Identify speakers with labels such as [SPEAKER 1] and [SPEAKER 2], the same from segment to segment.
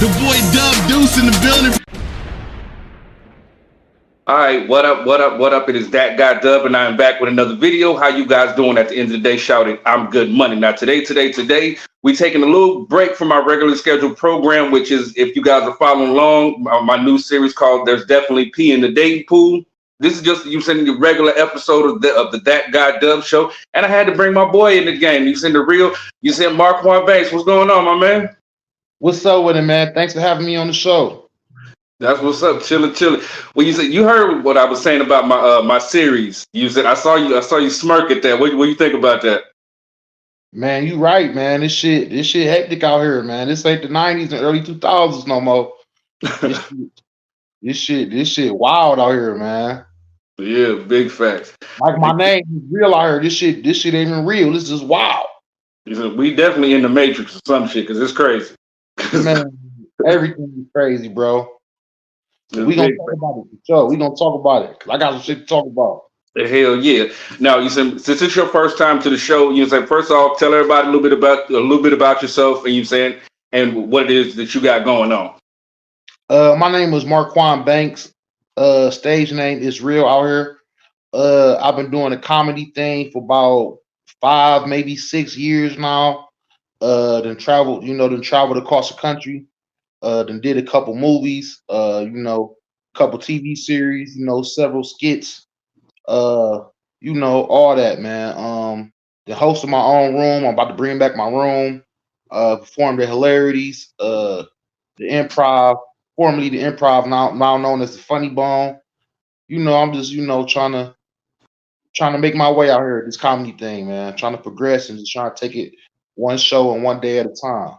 [SPEAKER 1] The boy Dub Deuce in the building.
[SPEAKER 2] All right, what up, what up, what up? It is that guy Dub, and I'm back with another video. How you guys doing at the end of the day? Shouting, I'm good money. Now, today, we taking a little break from our regularly scheduled program, which is, if you guys are following along, my new series called There's Definitely Pee in the Dating Pool. This is just you sending the regular episode of the That Guy Dub show, and I had to bring my boy in the game. You send Marquan Banks. What's going on, my man?
[SPEAKER 3] What's up with it, man? Thanks for having me on the show.
[SPEAKER 2] That's what's up, chilling. Well, you heard what I was saying about my series. You said I saw you smirk at that. What do you think about that?
[SPEAKER 3] Man, you right, man. This shit hectic out here, man. This ain't the 90s and early 2000s no more. This shit wild out here, man.
[SPEAKER 2] Yeah, big facts.
[SPEAKER 3] Like my name is real out here. This shit ain't even real. This is wild.
[SPEAKER 2] We definitely in the Matrix or some shit, because it's crazy.
[SPEAKER 3] Man, everything is crazy, bro. We gonna talk about it for sure. We gonna talk about it, because I got some shit to talk about.
[SPEAKER 2] Hell yeah! Now, you said, since it's your first time to the show, you say first off, tell everybody a little bit about yourself, and you saying and what it is that you got going on.
[SPEAKER 3] My name is Marquan Banks. Stage name is real out here. I've been doing a comedy thing for about 5, maybe 6 years now. Then traveled across the country. Then did a couple movies, couple TV series, several skits, all that, man. The host of my own room. I'm about to bring back my room. Performed at Hilarities, the Improv, formerly the Improv, now known as the Funny Bone. I'm just, trying to make my way out here at this comedy thing, man. Trying to progress and just trying to take it one show and one day at a time.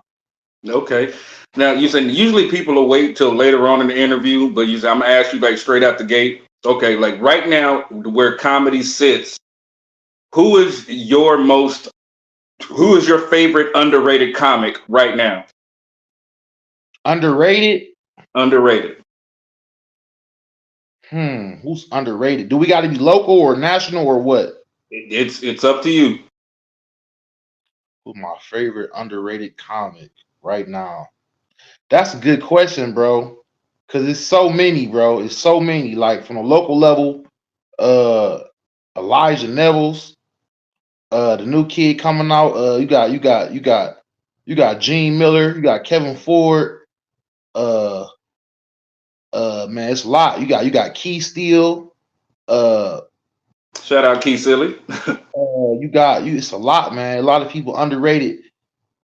[SPEAKER 2] Okay. Now, you said usually people will wait till later on in the interview, but I'm gonna ask you like straight out the gate. Okay, like right now, where comedy sits, who is your favorite underrated comic right now?
[SPEAKER 3] Underrated?
[SPEAKER 2] Underrated.
[SPEAKER 3] Who's underrated? Do we got to be local or national or what?
[SPEAKER 2] It's up to you.
[SPEAKER 3] Who's my favorite underrated comic right now? That's a good question, bro. Cause it's so many, bro. It's so many. Like from a local level, Elijah Neville's, the new kid coming out. You got Gene Miller. You got Kevin Ford. Man, it's a lot. You got Key Steele.
[SPEAKER 2] Shout out Key Silly.
[SPEAKER 3] It's a lot, man. A lot of people underrated,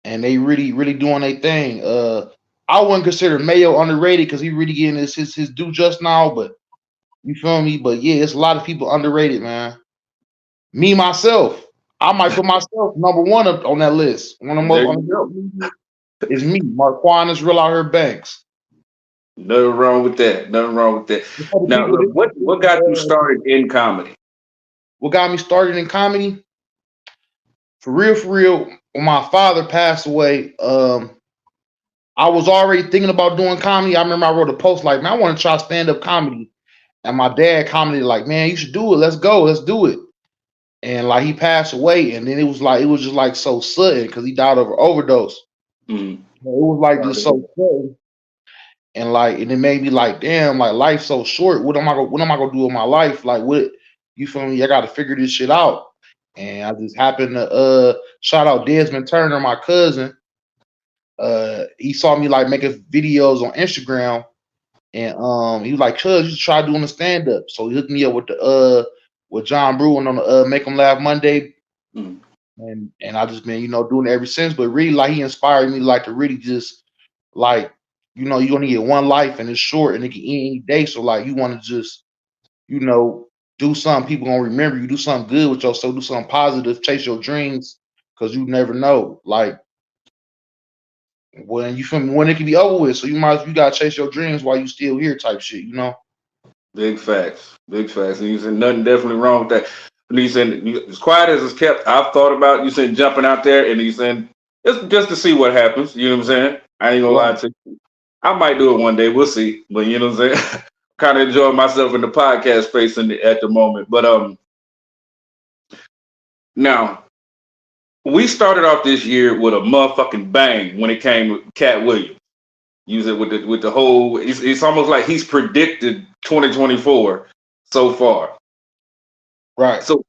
[SPEAKER 3] and they really doing their thing. I wouldn't consider Mayo underrated because he really getting his due just now, but you feel me? But yeah, it's a lot of people underrated, man. Me myself, I might put myself number one up on that list. One of the most is me, Marquan is real out here Banks.
[SPEAKER 2] Nothing wrong with that. Now, look, what got you started in comedy?
[SPEAKER 3] What got me started in comedy? For real, when my father passed away, I was already thinking about doing comedy. I remember I wrote a post like, man, I want to try stand-up comedy. And my dad commented like, man, you should do it. Let's go. Let's do it. And like he passed away, and then it was just like so sudden because he died of an overdose.
[SPEAKER 2] Mm-hmm.
[SPEAKER 3] It was like just so sudden. And it made me like, damn, like life's so short. What am I gonna do with my life? Like, what, you feel me? I gotta figure this shit out. And I just happened to shout out Desmond Turner, my cousin. He saw me like making videos on Instagram, and he was like, "Cuz, you should try doing a stand up." So he hooked me up with John Bruin on the Make 'em Laugh Monday, and I just been doing it ever since. But really, like he inspired me like to really just like you only get one life and it's short and it can end any day. So like you want to just do something people gonna remember you. Do something good with yourself. Do something positive. Chase your dreams because you never know. Like when you feel me, when it can be over with. So you gotta chase your dreams while you still here, type shit.
[SPEAKER 2] Big facts. And you said nothing definitely wrong with that. And you said as quiet as it's kept, I've thought about you said jumping out there, and you said it's just to see what happens. You know what I'm saying? I ain't gonna lie to you. I might do it one day. We'll see. But you know what I'm saying? Kind of enjoying myself in the podcast space at the moment. But now we started off this year with a motherfucking bang when it came to Cat Williams. Use it with the whole. It's almost like he's predicted 2024 so far.
[SPEAKER 3] Right.
[SPEAKER 2] So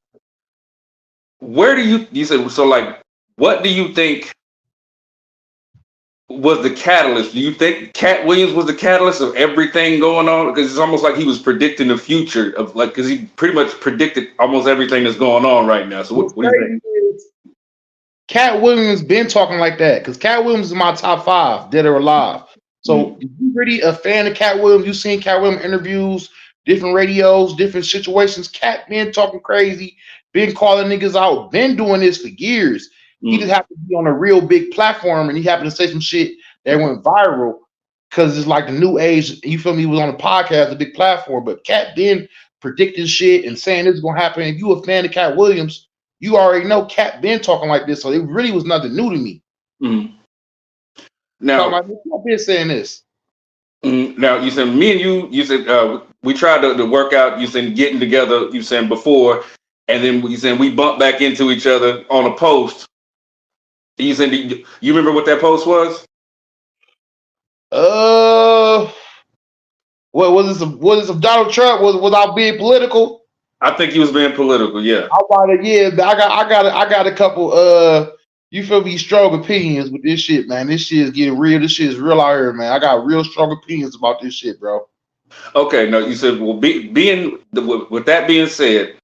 [SPEAKER 2] where do you said so like what do you think was the catalyst? Do you think Cat Williams was the catalyst of everything going on? Because it's almost like he was predicting the future of like because he pretty much predicted almost everything that's going on right now. So what do you think?
[SPEAKER 3] Cat Williams been talking like that because Cat Williams is my top 5, dead or alive. So if you really a fan of Cat Williams, you've seen Cat Williams interviews, different radios, different situations. Cat been talking crazy, been calling niggas out, been doing this for years. He just happened to be on a real big platform and he happened to say some shit that went viral because it's like the new age. You feel me? He was on a podcast, a big platform, but Cat been predicting shit and saying this is gonna happen. If you a fan of Cat Williams, you already know Cat been talking like this, so it really was nothing new to me.
[SPEAKER 2] Now,
[SPEAKER 3] Cat been saying this.
[SPEAKER 2] Now you said me and you said we tried to work out. You said getting together. You said before, and then you said we bumped back into each other on a post. You said you remember what that post was?
[SPEAKER 3] What was this? Was this of Donald Trump? Was I being political?
[SPEAKER 2] I think he was being political. Yeah.
[SPEAKER 3] I got a couple. You feel me? Strong opinions with this shit, man. This shit is getting real. This shit is real out here, man. I got real strong opinions about this shit, bro.
[SPEAKER 2] Okay. No, you said well, with that being said,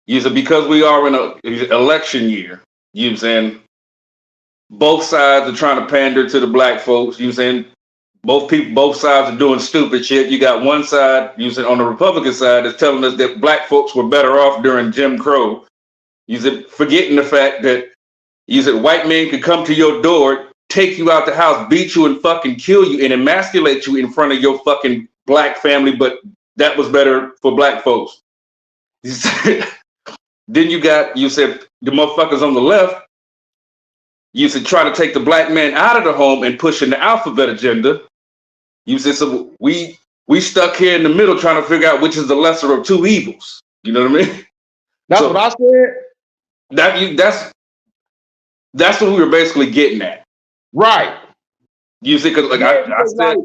[SPEAKER 2] you said because we are in an election year. You saying both sides are trying to pander to the black folks. You saying both sides are doing stupid shit. You got one side, you said on the Republican side, that's telling us that black folks were better off during Jim Crow. You said forgetting the fact that you said white men could come to your door, take you out the house, beat you and fucking kill you and emasculate you in front of your fucking black family, but that was better for black folks. You said, then you said the motherfuckers on the left, you said try to take the black man out of the home and pushing the alphabet agenda. You said so we stuck here in the middle trying to figure out which is the lesser of two evils. You know what I mean?
[SPEAKER 3] That's what I said.
[SPEAKER 2] That's what we were basically getting at.
[SPEAKER 3] Right.
[SPEAKER 2] You see, because like I said,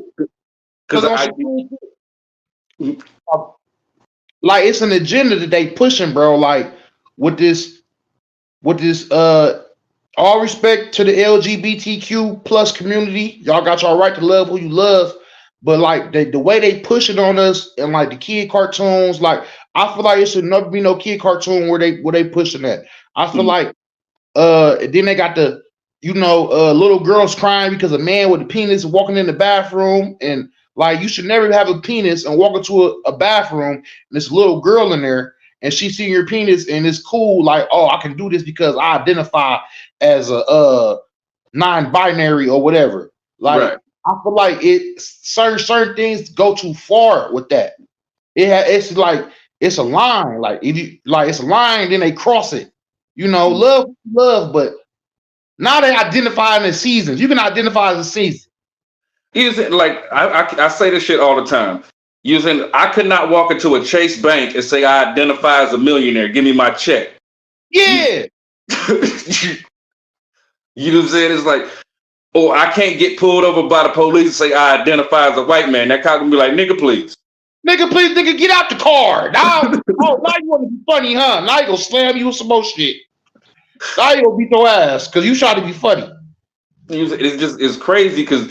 [SPEAKER 2] because
[SPEAKER 3] like it's an agenda that they pushing, bro. Like with this all respect to the LGBTQ plus community. Y'all got y'all right to love who you love. But like the way they push it on us and like the kid cartoons, like I feel like it should never be no kid cartoon where they pushing that. I feel like then they got the little girls crying because a man with a penis walking in the bathroom, and like you should never have a penis and walk into a bathroom and this little girl in there and she's seeing your penis and it's cool, like, oh, I can do this because I identify as a non-binary or whatever. Like right. I feel like certain things go too far with that. It's like it's a line. Like if you like it's a line, then they cross it. Love, but now they identify in the seasons. You can identify as a season.
[SPEAKER 2] Like I say this shit all the time. I could not walk into a Chase Bank and say I identify as a millionaire. Give me my check.
[SPEAKER 3] Yeah.
[SPEAKER 2] You know what I'm saying? It's like, or I can't get pulled over by the police and say I identify as a white man. That cop can be like, nigga, please.
[SPEAKER 3] Nigga, get out the car. Now you want to be funny, huh? Now you gonna slam you with some more shit. Now you gonna beat your ass because you try to be funny.
[SPEAKER 2] It's crazy because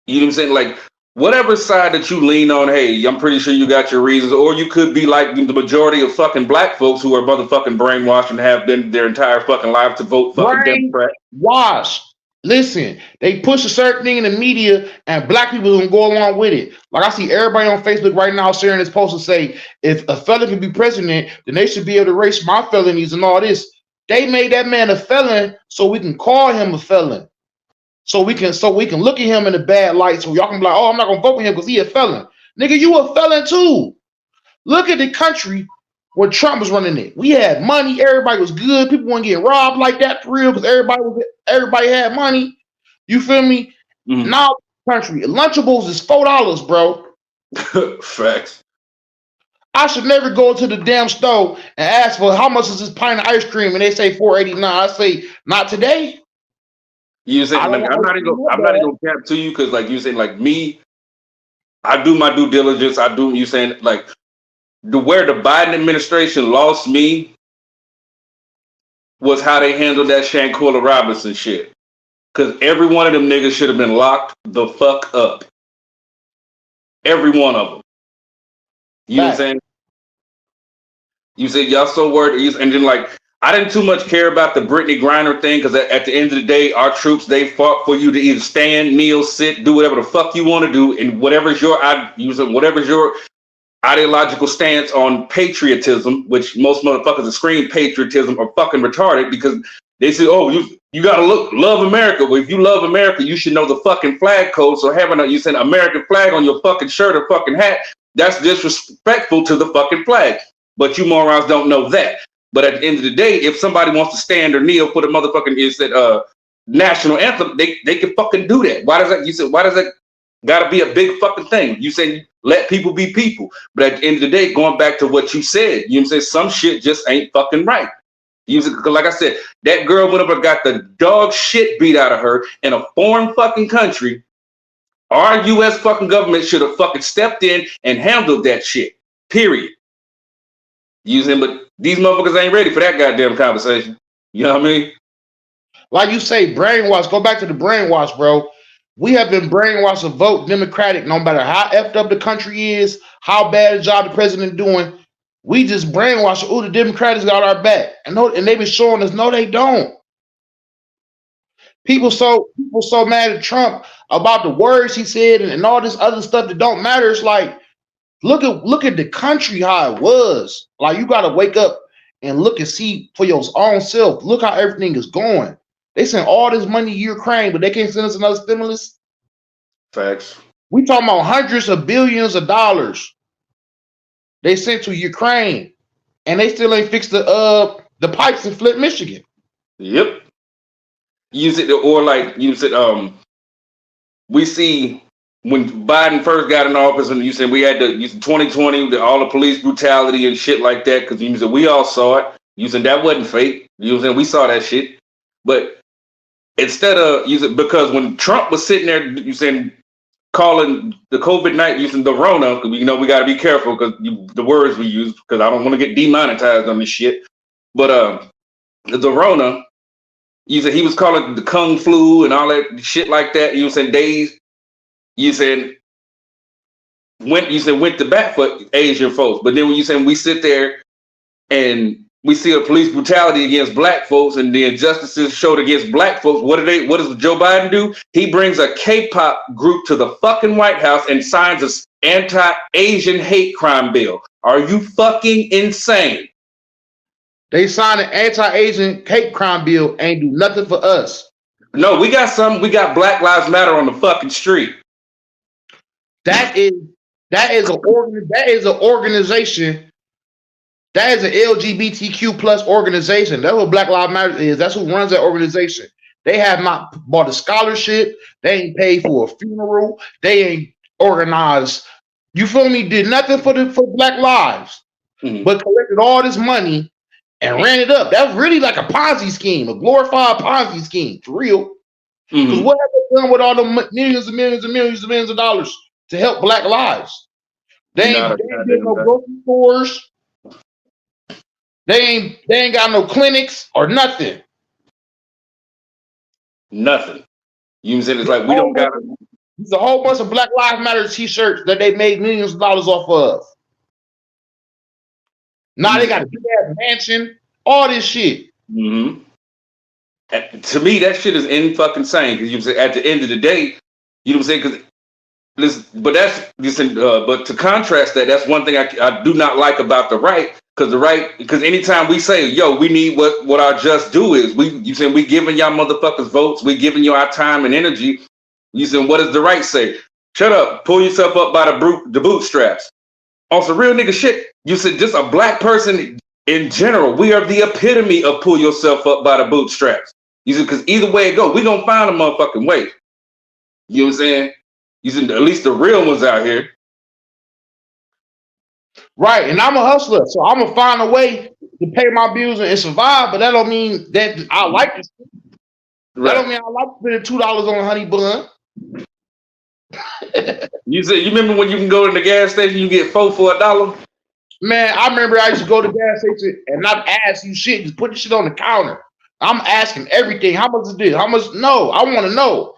[SPEAKER 2] you know what I'm saying? Like, whatever side that you lean on, hey, I'm pretty sure you got your reasons, or you could be like the majority of fucking black folks who are motherfucking brainwashed and have been their entire fucking life to vote fucking Democrat.
[SPEAKER 3] Wash. Listen, they push a certain thing in the media and black people don't go along with it. Like I see everybody on Facebook right now sharing this post and say, if a felon can be president, then they should be able to erase my felonies and all this. They made that man a felon so we can call him a felon. So we can look at him in a bad light. So y'all can be like, oh, I'm not gonna vote for him because he a felon. Nigga, you a felon too. Look at the country when Trump was running it. We had money, everybody was good, people weren't getting robbed like that for real because everybody had money. You feel me? Mm-hmm. Now country, Lunchables is $4, bro.
[SPEAKER 2] Facts.
[SPEAKER 3] I should never go to the damn store and ask for how much is this pint of ice cream and they say $4.89. I say, not today.
[SPEAKER 2] You saying
[SPEAKER 3] I don't
[SPEAKER 2] like,
[SPEAKER 3] want to see no
[SPEAKER 2] I'm not
[SPEAKER 3] bad.
[SPEAKER 2] even gonna cap to you because like you saying like me, I do my due diligence. I do you saying like where the Biden administration lost me was how they handled that Shanquilla Robinson shit. Cause every one of them niggas should have been locked the fuck up. Every one of them. You know what I'm
[SPEAKER 3] Fact.
[SPEAKER 2] saying? You said y'all so worried, and then like I didn't too much care about the Brittany Griner thing because at the end of the day, our troops they fought for you to either stand, kneel, sit, do whatever the fuck you want to do, and whatever's your ideological stance on patriotism, which most motherfuckers that scream patriotism are fucking retarded because they say, oh, you gotta love America. Well, if you love America, you should know the fucking flag code. So having you said American flag on your fucking shirt or fucking hat, that's disrespectful to the fucking flag. But you morons don't know that. But at the end of the day, if somebody wants to stand or kneel for the motherfucking national anthem, they can fucking do that. Why does that gotta be a big fucking thing? You say let people be people. But at the end of the day, going back to what you said, you know what I'm saying, some shit just ain't fucking right. Like I said, that girl went up and got the dog shit beat out of her in a foreign fucking country. Our US fucking government should have fucking stepped in and handled that shit. Period. But these motherfuckers ain't ready for that goddamn conversation. You know what I mean?
[SPEAKER 3] Like you say, brainwash. Go back to the brainwash, bro. We have been brainwashed to vote Democratic no matter how effed up the country is, how bad a job the president doing. We just brainwashed. Oh, the Democrats got our back. And they've been showing us, no, they don't. People so mad at Trump about the words he said and all this other stuff that don't matter. It's like, look at the country how it was. Like you gotta wake up and look and see for your own self. Look how everything is going. They send all this money to Ukraine, but they can't send us another stimulus.
[SPEAKER 2] Facts.
[SPEAKER 3] We talking about hundreds of billions of dollars they sent to Ukraine, and they still ain't fixed the pipes in Flint, Michigan.
[SPEAKER 2] Yep. We see when Biden first got in office, and you said we had 2020, all the police brutality and shit like that, because you said we all saw it. You said that wasn't fake. You said we saw that shit. But instead of because when Trump was sitting there, you said calling the COVID-19 using the Rona, because we got to be careful because the words we use, because I don't want to get demonetized on this shit. But the Rona, you said he was calling it the Kung flu and all that shit like that. You said days. You said went to bat for Asian folks, but then when you said we sit there and we see a police brutality against black folks and the injustices showed against black folks, what does Joe Biden do? He brings a K-pop group to the fucking White House and signs an anti-Asian hate crime bill. Are you fucking insane?
[SPEAKER 3] They signed an anti-Asian hate crime bill, ain't do nothing for us.
[SPEAKER 2] No, we got Black Lives Matter on the fucking street.
[SPEAKER 3] That is an organization. That is an LGBTQ plus organization. That's what Black Lives Matter is. That's who runs that organization. They have not bought a scholarship. They ain't paid for a funeral. They ain't organized. You feel me? Did nothing for Black lives, but collected all this money and ran it up. That's really like a Ponzi scheme, a glorified Ponzi scheme, for real. Because what have they done with all the millions and millions and millions and millions of dollars to help Black lives? They ain't did no grocery stores. They ain't got no clinics or nothing.
[SPEAKER 2] Nothing. You said it's like we don't got.
[SPEAKER 3] There's a whole bunch of Black Lives Matter T-shirts that they made millions of dollars off of. Now they got a big ass mansion, all this shit.
[SPEAKER 2] Mm-hmm. To me, that shit is in fucking insane. Because at the end of the day, you know what I'm saying? But to contrast that, that's one thing I do not like about the right. Because anytime we say, yo, we need what our just due is, we giving y'all motherfuckers votes, we giving you our time and energy. You saying, what does the right say? Shut up, pull yourself up by the bootstraps. On some real nigga shit, you said just a black person in general, we are the epitome of pull yourself up by the bootstraps. You said, because either way it go, we gonna find a motherfucking way. You know what I'm saying? You said at least the real ones out here.
[SPEAKER 3] Right, and I'm a hustler, so I'm gonna find a way to pay my bills and survive. But that don't mean that I like this. That don't mean I like spending $2 on a honey bun.
[SPEAKER 2] You remember when you can go to the gas station, you get 4 for $1?
[SPEAKER 3] Man, I remember I used to go to the gas station and not ask you shit, just put the shit on the counter. I'm asking everything. How much is this? How much? No, I want to know.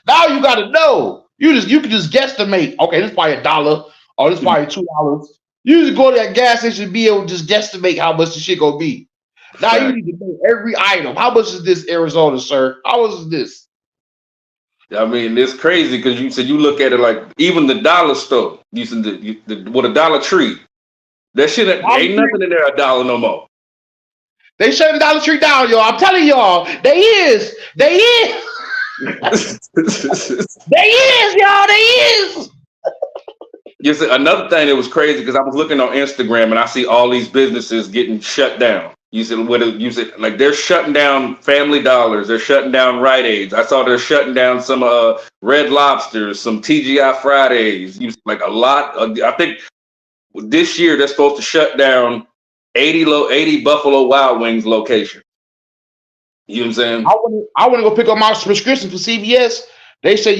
[SPEAKER 3] Now you got to know. You can just guesstimate. Okay, this is probably $1 or this is probably $2. You just go to that gas station and be able to just guesstimate how much the shit gonna be. Now you need to know every item. How much is this Arizona, sir? How much is this?
[SPEAKER 2] I mean, it's crazy because you said you look at it like even the dollar store. You said with a Dollar Tree, that shit ain't nothing in there $1 no more.
[SPEAKER 3] They shutting Dollar Tree down, y'all. I'm telling y'all, they is. They is, y'all. They is.
[SPEAKER 2] You see, another thing that was crazy because I was looking on Instagram and I see all these businesses getting shut down. You said like they're shutting down Family Dollars, they're shutting down Rite Aids. I saw they're shutting down some Red Lobsters, some TGI Fridays. Like a lot. I think this year they're supposed to shut down 80 Buffalo Wild Wings locations. You know what I'm saying?
[SPEAKER 3] I want to go pick up my prescription for CVS. They said,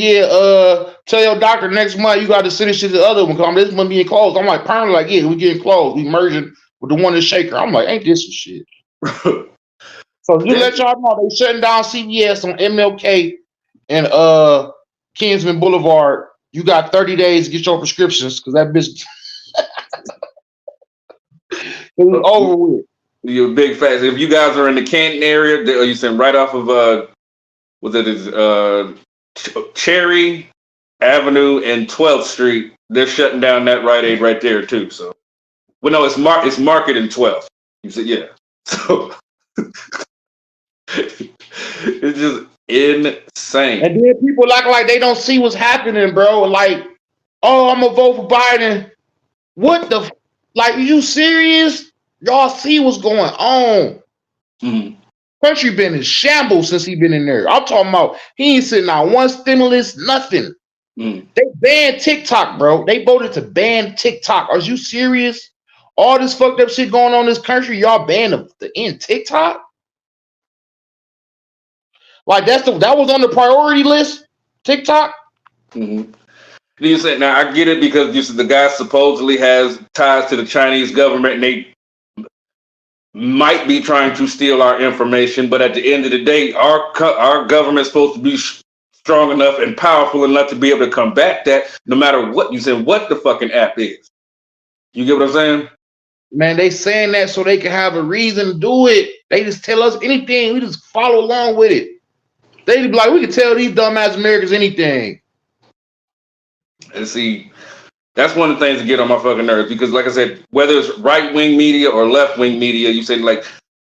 [SPEAKER 3] tell your doctor next month you got to send this shit to the other one because this one being closed. I'm like, permanently, like, yeah, we getting closed. We merging with the one in Shaker. I'm like, ain't this some shit? So just let y'all know they shutting down CVS on MLK and Kingsman Boulevard. You got 30 days to get your prescriptions because that bitch it was over with.
[SPEAKER 2] You're a big fast. If you guys are in the Canton area, you send right off of Cherry Avenue and 12th Street. They're shutting down that Rite Aid right there too. So, well, no, it's Market in 12th. You said, yeah. So it's just insane.
[SPEAKER 3] And then people act like they don't see what's happening, bro. Like, oh, I'm gonna vote for Biden. What the? Like, are you serious? Y'all see what's going on?
[SPEAKER 2] Mm-hmm.
[SPEAKER 3] Country been in shambles since he been in there. I'm talking about he ain't sitting on one stimulus, nothing.
[SPEAKER 2] Mm.
[SPEAKER 3] They banned TikTok, bro. They voted to ban TikTok. Are you serious? All this fucked up shit going on in this country, y'all banned the end TikTok? Like that was on the priority list, TikTok?
[SPEAKER 2] Mm-hmm. You said, now I get it because you said the guy supposedly has ties to the Chinese government and they might be trying to steal our information, but at the end of the day, our government's supposed to be strong enough and powerful enough to be able to combat that no matter what you said, what the fucking app is. You get what I'm saying?
[SPEAKER 3] Man, they saying that so they can have a reason to do it. They just tell us anything. We just follow along with it. They be like, we can tell these dumbass Americans anything.
[SPEAKER 2] And see, that's one of the things that get on my fucking nerves because, like I said, whether it's right-wing media or left-wing media, you said, like,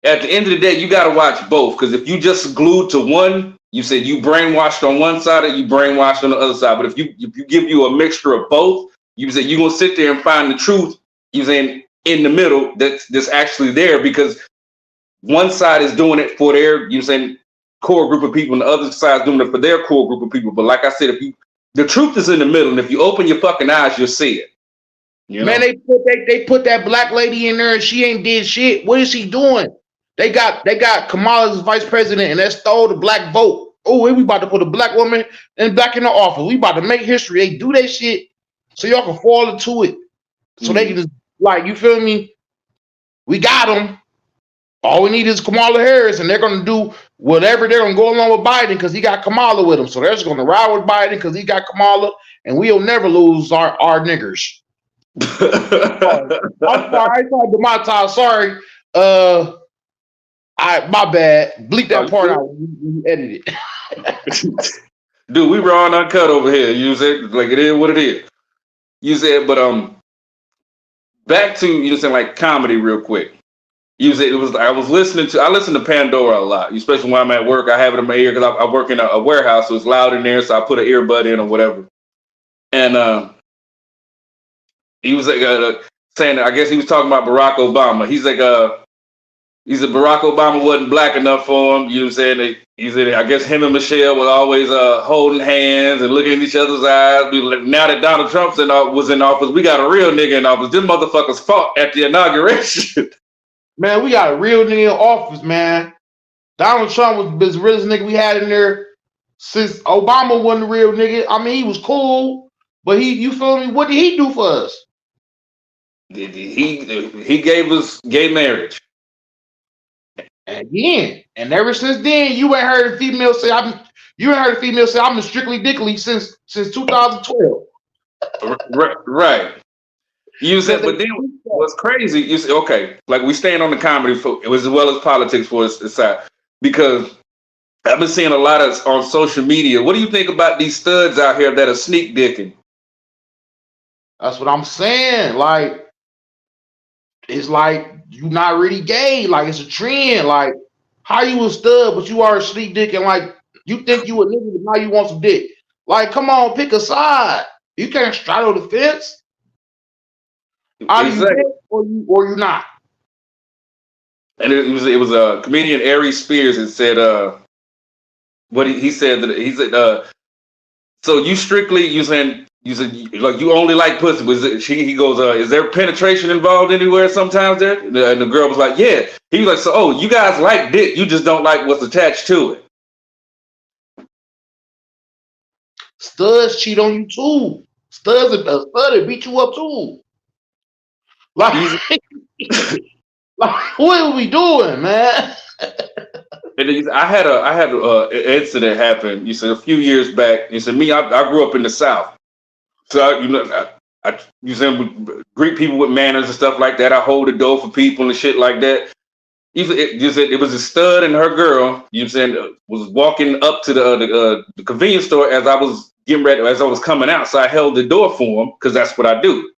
[SPEAKER 2] at the end of the day, you got to watch both because if you just glued to one, you said you brainwashed on one side or you brainwashed on the other side. But if you give you a mixture of both, you said you're going to sit there and find the truth, you saying, in the middle that's actually there because one side is doing it for their, you saying, core group of people and the other side is doing it for their core group of people. But like I said, the truth is in the middle, and if you open your fucking eyes, you'll see it. You know?
[SPEAKER 3] Man, they put that black lady in there, and she ain't did shit. What is she doing? They got Kamala's vice president, and that stole the black vote. Oh, we about to put a black woman back in the office. We about to make history. They do that shit so y'all can fall into it. So they can just, like, you feel me? We got them. All we need is Kamala Harris, and they're going to do whatever. They're going to go along with Biden because he got Kamala with him. So they're just going to ride with Biden because he got Kamala, and we'll never lose our niggers. I'm sorry. I tried to my time. Sorry. My bad. Bleep that part out when you edit it.
[SPEAKER 2] Dude, we raw and uncut over here. You said, like, it is what it is. You said, but back to you saying like comedy real quick. You said I listen to Pandora a lot, especially when I'm at work. I have it in my ear because I work in a warehouse, so it's loud in there. So I put an earbud in or whatever. And he was like saying, I guess he was talking about Barack Obama. He's like, he said Barack Obama wasn't black enough for him. You know what I'm saying? He said, I guess him and Michelle were always holding hands and looking in each other's eyes. Now that Donald Trump was in office, we got a real nigga in office. Them motherfuckers fought at the inauguration.
[SPEAKER 3] Man, we got a real nigga in office, man. Donald Trump was the realest nigga we had in there since Obama wasn't the real nigga. I mean, he was cool, but you feel me? What did he do for us?
[SPEAKER 2] He gave us gay marriage.
[SPEAKER 3] Again, and ever since then, you ain't heard a female say I'm a strictly dickly since 2012.
[SPEAKER 2] Right. You said, but then what's crazy? You said, okay, like we stand on the comedy for as well as politics for us side, because I've been seeing a lot of on social media. What do you think about these studs out here that are sneak dicking?
[SPEAKER 3] That's what I'm saying. Like, it's like you not really gay. Like, it's a trend. Like, how you a stud, but you are a sneak dick, and like you think you a nigga, but now you want some dick. Like, come on, pick a side. You can't straddle the fence. Are you dick or you not?
[SPEAKER 2] And it was a comedian Aries Spears that said what he said so you strictly using like you only like pussy. He goes, is there penetration involved anywhere sometimes there? And the girl was like, yeah. He was like, so you guys like dick, you just don't like what's attached to it.
[SPEAKER 3] Studs cheat on you too. Stud beat you up too. Like, like what are we doing, man?
[SPEAKER 2] And I had an incident happen. You said a few years back. You said I grew up in the South, so I you said greet people with manners and stuff like that. I hold the door for people and shit like that. You said it was a stud and her girl. You said was walking up to the convenience store as I was getting ready, as I was coming out. So I held the door for him because that's what I do.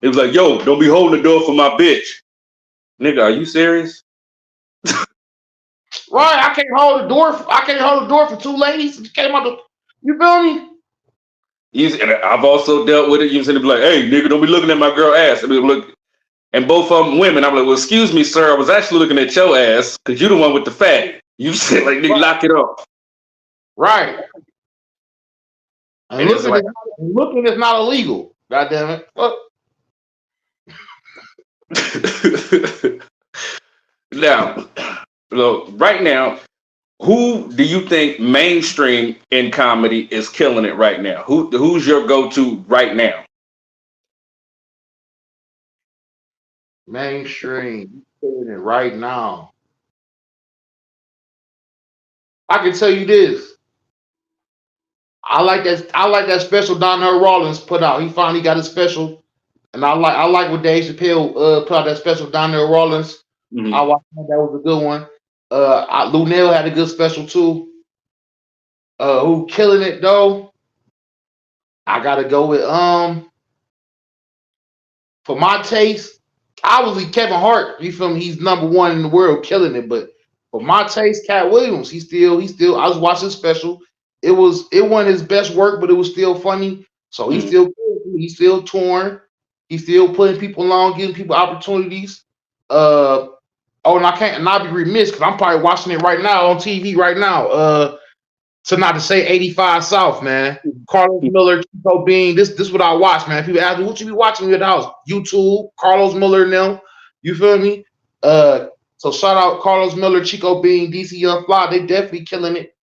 [SPEAKER 2] It was like, yo, don't be holding the door for my bitch, nigga. Are you serious?
[SPEAKER 3] Right, I can't hold the door for two ladies. You feel me?
[SPEAKER 2] And I've also dealt with it. You said, be like, hey, nigga, don't be looking at my girl ass. And both of them women. I'm like, well, excuse me, sir. I was actually looking at your ass because you're the one with the fat. You said, like, nigga, lock it up. Right.
[SPEAKER 3] And looking is not illegal. God damn it. Fuck.
[SPEAKER 2] Now, right now, who do you think mainstream in comedy is killing it right now? Who's your go-to right now?
[SPEAKER 3] Mainstream killing it right now. I can tell you this. I like that special Donnell Rawlings put out. He finally got his special. And I like what Dave Chappelle put out that special Donnell Rawlings. Mm-hmm. I watched that was a good one. Lunel had a good special too. Who killing it though? I gotta go with for my taste, obviously Kevin Hart. You feel me? He's number one in the world, killing it. But for my taste, Cat Williams, he still. I was watching special. It wasn't his best work, but it was still funny. So he's still good. He's still touring. He's still putting people on, giving people opportunities. And I can't not be remiss because I'm probably watching it right now on TV right now. So not to say 85 South, man. Carlos Miller, Chico Bean. This what I watch, man. People ask me, what you be watching at the house? YouTube, Carlos Miller and them. You feel me? So shout out Carlos Miller, Chico Bean, DC Young Fly. They definitely killing it.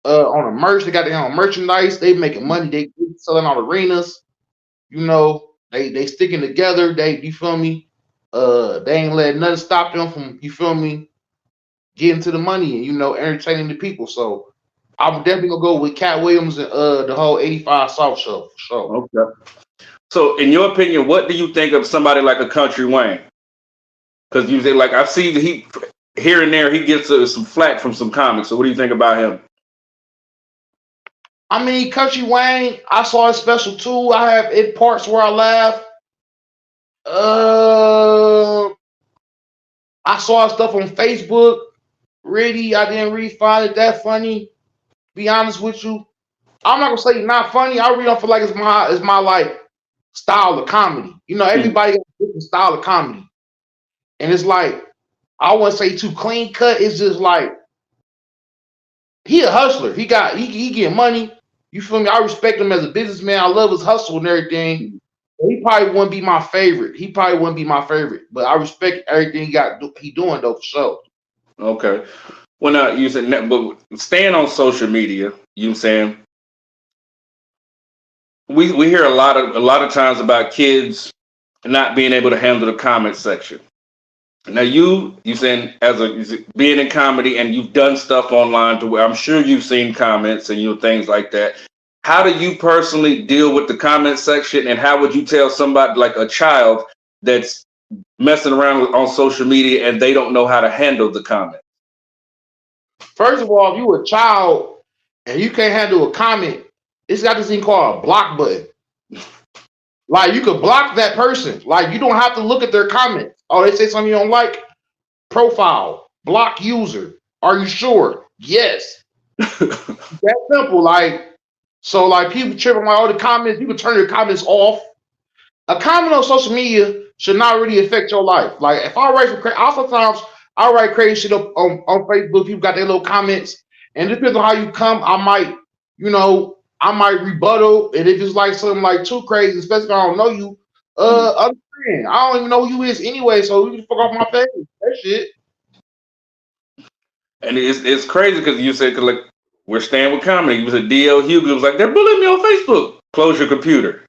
[SPEAKER 3] On the merch, they got their own merchandise. They making money. They selling out arenas. You know, they sticking together. You feel me? They ain't letting nothing stop them from, you feel me, getting to the money and, you know, entertaining the people. So I'm definitely gonna go with Cat Williams and the whole 85 South show for sure.
[SPEAKER 2] Okay. So in your opinion, what do you think of somebody like a Country Wayne? Because you say, like, I've seen he here and there he gets some flack from some comics. So what do you think about him?
[SPEAKER 3] I mean, Country Wayne, I saw his special too. I have it parts where I laugh. I saw stuff on Facebook. Really, I didn't really find it that funny. Be honest with you, I'm not gonna say not funny. I really don't feel like it's my like style of comedy. You know, everybody got a different style of comedy, and it's like I wouldn't say too clean cut. It's just like he a hustler. He getting money. You feel me? I respect him as a businessman. I love his hustle and everything. He probably wouldn't be my favorite. But I respect everything he doing though for sure.
[SPEAKER 2] Okay. Well, not using that, but staying on social media, you know what I'm saying? We hear a lot of times about kids not being able to handle the comment section. Now you saying being in comedy and you've done stuff online to where I'm sure you've seen comments and things like that. How do you personally deal with the comment section, and how would you tell somebody like a child that's messing around on social media and they don't know how to handle the comment?
[SPEAKER 3] First of all, if you a child and you can't handle a comment, it's got this thing called a block button. Like, you could block that person. Like, you don't have to look at their comments. Oh, they say something you don't like? Profile, block user. Are you sure? Yes. That simple. Like, so like people tripping like all the comments, you can turn your comments off. A comment on social media should not really affect your life. Like, if I write some oftentimes I write crazy shit up on Facebook, people got their little comments, and it depends on how you come, I might rebuttal. And if it's like something like too crazy, especially if I don't know you, understand. I don't even know who you is anyway, so you can fuck off my page. That shit.
[SPEAKER 2] And it's crazy because you said, like, we're staying with comedy. It was a DL Hughes. It was like, they're bullying me on Facebook. Close your computer.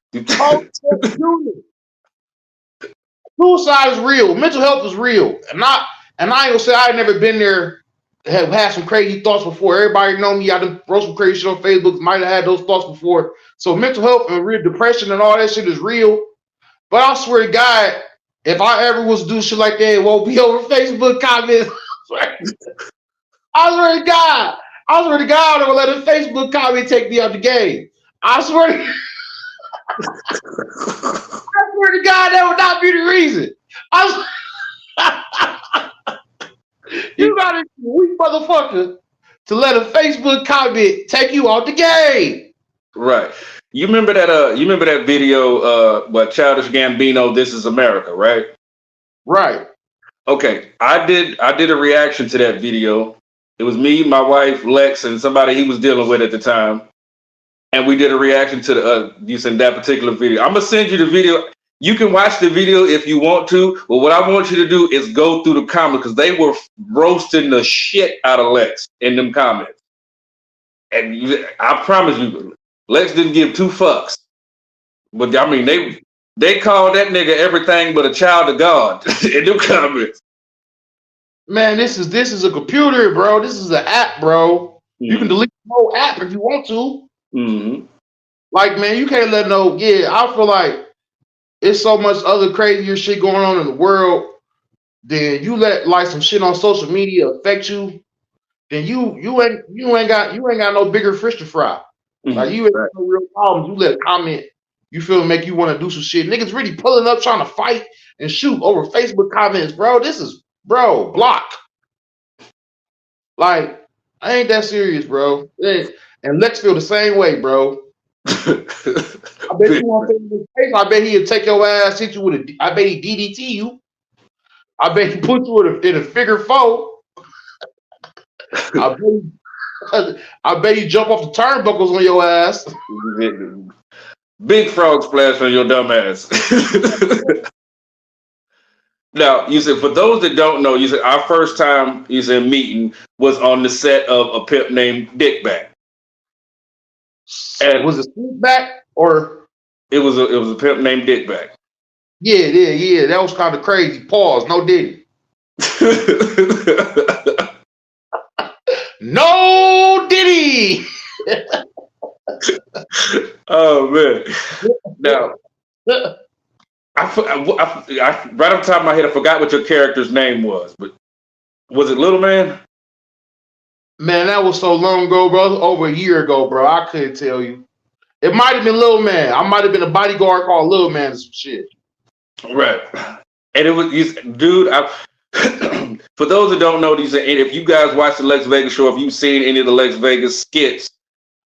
[SPEAKER 3] Suicide is real. Mental health is real. And I ain't gonna say I ain't never been there, have had some crazy thoughts before. Everybody know me. I done wrote some crazy shit on Facebook. Might have had those thoughts before. So mental health and real depression and all that shit is real. But I swear to God, if I ever was to do shit like that, it won't be over Facebook comments. I swear to God, I'm gonna let a Facebook comment take me out the game. I swear to God, that would not be the reason. You gotta be a weak motherfucker to let a Facebook comment take you out the game.
[SPEAKER 2] Right. You remember that video, what Childish Gambino, This Is America, right?
[SPEAKER 3] Right.
[SPEAKER 2] Okay. I did a reaction to that video. It was me, my wife, Lex, and somebody he was dealing with at the time. And we did a reaction to that particular video. I'm gonna send you the video. You can watch the video if you want to, but what I want you to do is go through the comments, because they were roasting the shit out of Lex in them comments. And I promise you, Lex didn't give two fucks. But I mean, they called that nigga everything but a child of God in them comments.
[SPEAKER 3] Man, this is a computer, bro. This is an app, bro. Mm-hmm. You can delete the whole app if you want to.
[SPEAKER 2] Mm-hmm.
[SPEAKER 3] Like, man, you can't let no. Yeah, I feel like it's so much other crazier shit going on in the world. Then you let like some shit on social media affect you. Then you ain't got no bigger fish to fry. Mm-hmm. Like, you ain't got no real problems. You let a comment, you feel make you want to do some shit. Niggas really pulling up trying to fight and shoot over Facebook comments, bro. This is. Bro, block. Like, I ain't that serious, bro. And Lex feel the same way, bro. I bet you want to take face. I bet he'll take your ass, hit you with I bet he DDT you. I bet he put you in a figure four. I bet he jump off the turnbuckles on your ass.
[SPEAKER 2] Big frog splash on your dumb ass. Now, you said, for those that don't know, you said our first time meeting was on the set of A Pimp Named Dickback.
[SPEAKER 3] And was it Sweetback or
[SPEAKER 2] it was a Pimp Named Dickback?
[SPEAKER 3] Yeah. That was kind of crazy. Pause. No Diddy. No Diddy.
[SPEAKER 2] Oh man. Now. I right off the top of my head, I forgot what your character's name was, but was it Little Man?
[SPEAKER 3] Man, that was so long ago, bro. Over a year ago, bro. I couldn't tell you. It might have been Little Man. I might have been a bodyguard called Little Man or some shit.
[SPEAKER 2] Right. And it was, dude, for those that don't know, if you guys watch the Lex Vegas show, if you've seen any of the Lex Vegas skits,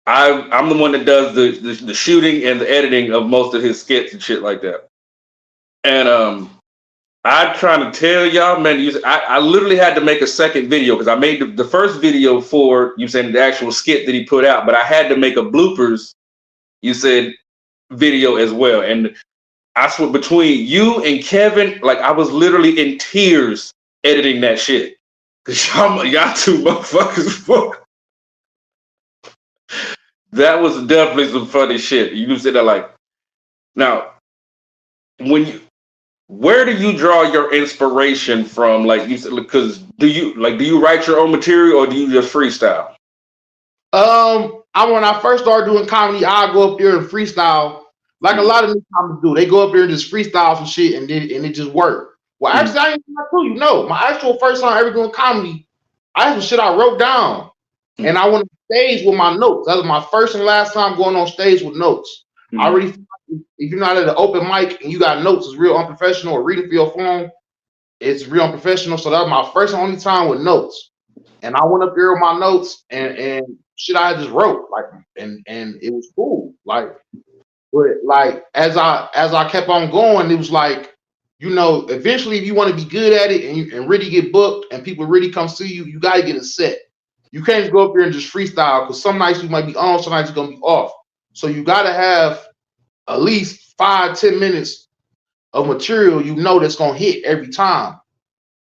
[SPEAKER 2] I'm the one that does the shooting and the editing of most of his skits and shit like that. And I'm trying to tell y'all, man, I literally had to make a second video because I made the first video for, the actual skit that he put out, but I had to make a bloopers, video as well. And I swear, between you and Kevin, like, I was literally in tears editing that shit. Cause y'all two motherfuckers. That was definitely some funny shit. You said that like now where do you draw your inspiration from? Like you said, because do you write your own material or do you just freestyle?
[SPEAKER 3] When I first started doing comedy, I go up there and freestyle like a lot of new comics do. They go up there and just freestyle some shit and it just work. Well, actually, I ain't gonna tell you. No, my actual first time ever doing comedy, I had some shit I wrote down, and I went on stage with my notes. That was my first and last time going on stage with notes. I already, if you're not at an open mic and you got notes, it's real unprofessional. Or reading for your phone, it's real unprofessional. So that was my first and only time with notes. And I went up there with my notes and shit I just wrote, like, and it was cool. Like, but like as I kept on going, it was like, eventually if you want to be good at it and really get booked and people really come see you, you gotta get a set. You can't just go up there and just freestyle because some nights you might be on, some nights you're gonna be off. So you gotta have at least 5-10 minutes of material that's gonna hit every time.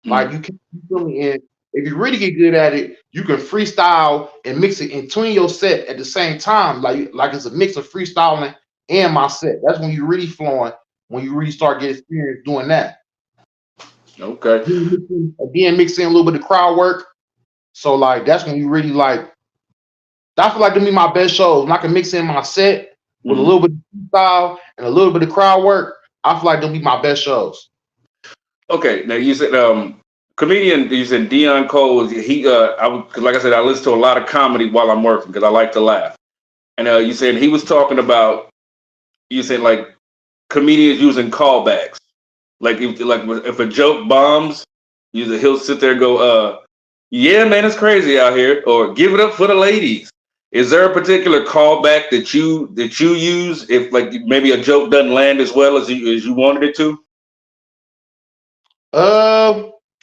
[SPEAKER 3] Like you feel me? And if you really get good at it, you can freestyle and mix it in between your set at the same time. Like it's a mix of freestyling and my set. That's when you're really flowing, when you really start getting experience doing that.
[SPEAKER 2] Okay.
[SPEAKER 3] Again, mix in a little bit of crowd work. So like that's when you really like. I feel like to me my best shows when I can mix in my set with a little bit of freestyle and a little bit of crowd work. I feel like they'll be my best shows.
[SPEAKER 2] Okay, now you said comedian. You said Dion Cole. Like I said, I listen to a lot of comedy while I'm working because I like to laugh. And you said he was talking about. You said like comedians using callbacks. Like if a joke bombs, he'll sit there and go, yeah, man, it's crazy out here, or give it up for the ladies. Is there a particular callback that you use if like maybe a joke doesn't land as well as you wanted it to?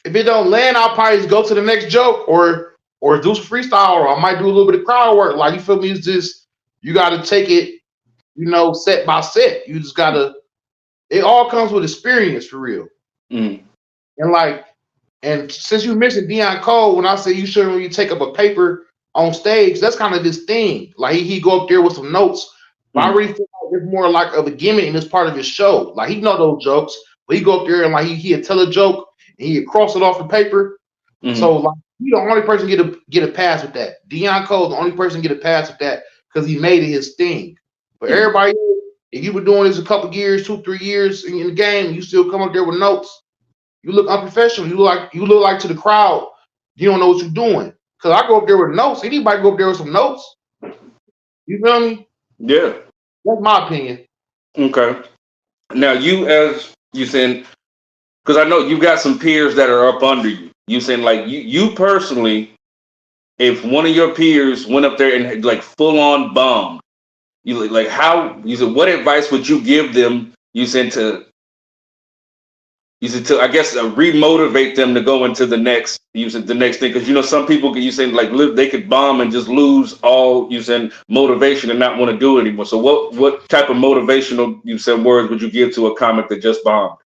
[SPEAKER 3] If it don't land, I'll probably just go to the next joke or do some freestyle, or I might do a little bit of crowd work. Like you feel me? It's just you got to take it, set by set. You just gotta. It all comes with experience for real. And since you mentioned Dion Cole, when I say you shouldn't really take up a paper on stage, that's kind of this thing. Like he go up there with some notes, but I really feel like it's more like of a gimmick and it's part of his show. Like he know those jokes, but he go up there and like he'd tell a joke and he'd cross it off the paper. So like he the only person get a pass with that. Dion Cole the only person get a pass with that because he made it his thing. But everybody, if you were doing this a couple years, 2-3 years in the game, you still come up there with notes. You look unprofessional. You look like to the crowd, you don't know what you're doing. Cause I go up there with notes. Anybody go up there with some notes? You feel me?
[SPEAKER 2] Yeah.
[SPEAKER 3] That's my opinion.
[SPEAKER 2] Okay. Now as you saying, because I know you got some peers that are up under you. You saying like you personally, if one of your peers went up there and like full on bombed, you like how you said what advice would you give them? You said to I guess remotivate them to go into the next thing because some people you saying like they could bomb and just lose all motivation and not want to do it anymore. So what type of motivational words would you give to a comic that just bombed?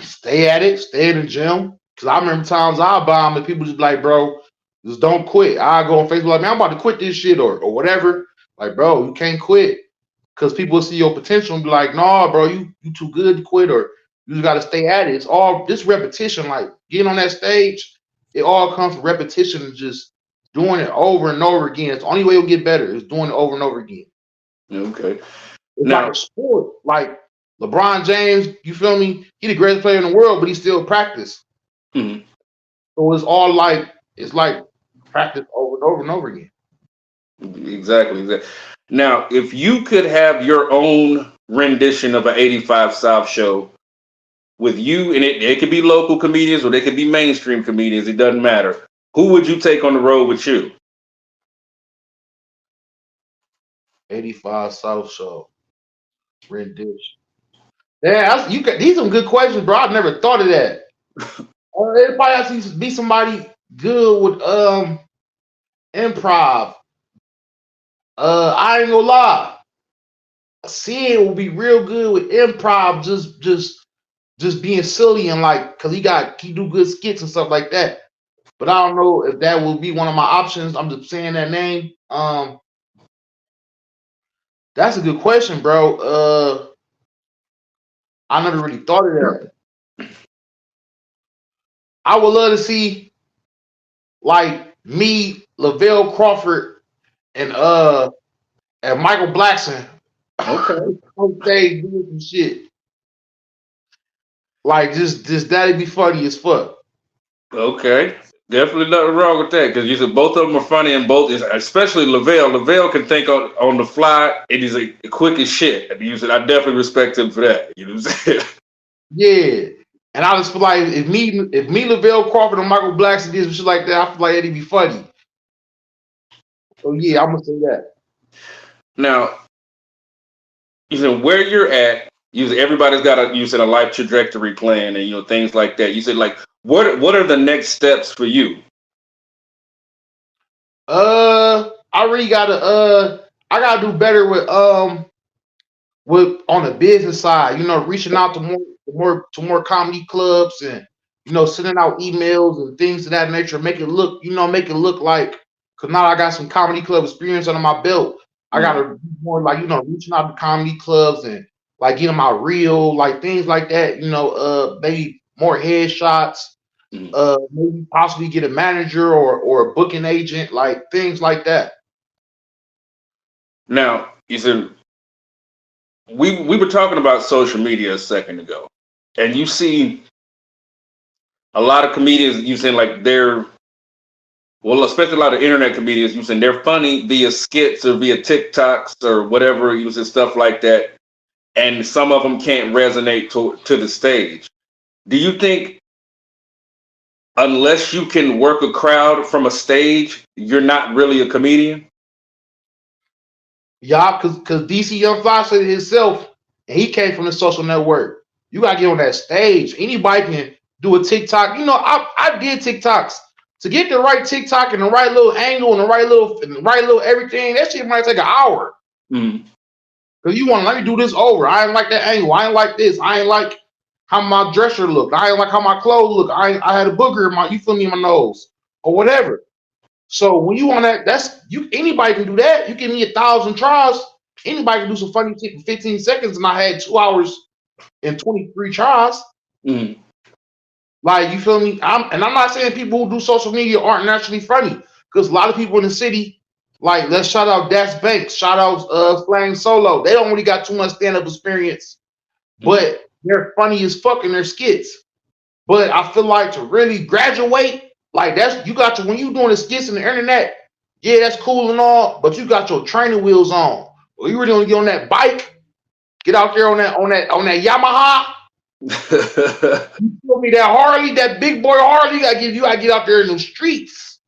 [SPEAKER 3] Stay at it, stay in the gym. Cause I remember times I bombed and people just like, bro, just don't quit. I go on Facebook like, man, I'm about to quit this shit or whatever. Like, bro, you can't quit. Cause people see your potential and be like, nah, bro, you too good to quit, or you just gotta stay at it. It's all this repetition, like getting on that stage, it all comes from repetition and just doing it over and over again. It's the only way you'll get better is doing it over and over again.
[SPEAKER 2] Okay.
[SPEAKER 3] It's like a sport. Like LeBron James, you feel me? He the greatest player in the world, but he still practice. So it's all like practice over and over and over again.
[SPEAKER 2] Exactly. Now, if you could have your own rendition of an 85 South show with you, and it could be local comedians or they could be mainstream comedians, it doesn't matter. Who would you take on the road with you?
[SPEAKER 3] 85 South show rendition. Yeah, these are some good questions, bro. I've never thought of that. It probably has to be somebody good with improv. I ain't gonna lie. Sid will be real good with improv. Just just being silly and like, cause he do good skits and stuff like that. But I don't know if that will be one of my options. I'm just saying that name. That's a good question, bro. I never really thought of that. I would love to see like me, Lavelle Crawford, and Michael Blackson
[SPEAKER 2] Okay.
[SPEAKER 3] on stage doing some shit. Like just that'd be funny as fuck.
[SPEAKER 2] Okay. Definitely nothing wrong with that because you said both of them are funny and both, especially Lavelle. Lavelle can think on the fly and he's like quick as shit. And you said I definitely respect him for that. You know what I'm saying?
[SPEAKER 3] Yeah. And I just feel like if me, Lavelle Crawford and Michael Blackson did some shit like that, I feel like it'd be funny. So yeah, I'm gonna say that.
[SPEAKER 2] Now, you said where you're at, you said everybody's got a life trajectory plan and things like that. You said like what are the next steps for you?
[SPEAKER 3] I really I gotta do better with on the business side, reaching out to more comedy clubs and sending out emails and things of that nature, make it look like because now I got some comedy club experience under my belt. I gotta be more like reaching out to comedy clubs and like getting my reel, like things like that, maybe more headshots, maybe possibly get a manager or a booking agent, like things like that.
[SPEAKER 2] Now, you said we were talking about social media a second ago, and you see a lot of comedians using like especially a lot of internet comedians using they're funny via skits or via TikToks or whatever, using stuff like that, and some of them can't resonate to the stage. Do you think unless you can work a crowd from a stage, you're not really a comedian?
[SPEAKER 3] Yeah, because DC Young Fly said it himself, and he came from the social network. You gotta get on that stage. Anybody can do a TikTok. I did TikToks. To get the right TikTok and the right little angle and the right little everything, that shit might take an hour.
[SPEAKER 2] Mm.
[SPEAKER 3] Cause you want to let me do this over. I ain't like that angle. I ain't like this. I ain't like how my dresser looked. I ain't like how my clothes look. I had a booger in my in my nose or whatever. So when you want that, anybody can do that. You give me 1,000 tries. Anybody can do some funny shit in 15 seconds, and I had 2 hours and 23 tries.
[SPEAKER 2] Mm.
[SPEAKER 3] Like, you feel me? I'm not saying people who do social media aren't naturally funny, because a lot of people in the city, like, let's shout out Das Banks, shout out Flame Solo. They don't really got too much stand-up experience, but they're funny as fuck in their skits. But I feel like to really graduate, like when you doing the skits in the internet, yeah, that's cool and all, but you got your training wheels on. Or you really want to get on that bike, get out there on that Yamaha. You feel me? That Harley, that big boy Harley, you gotta get out there in the streets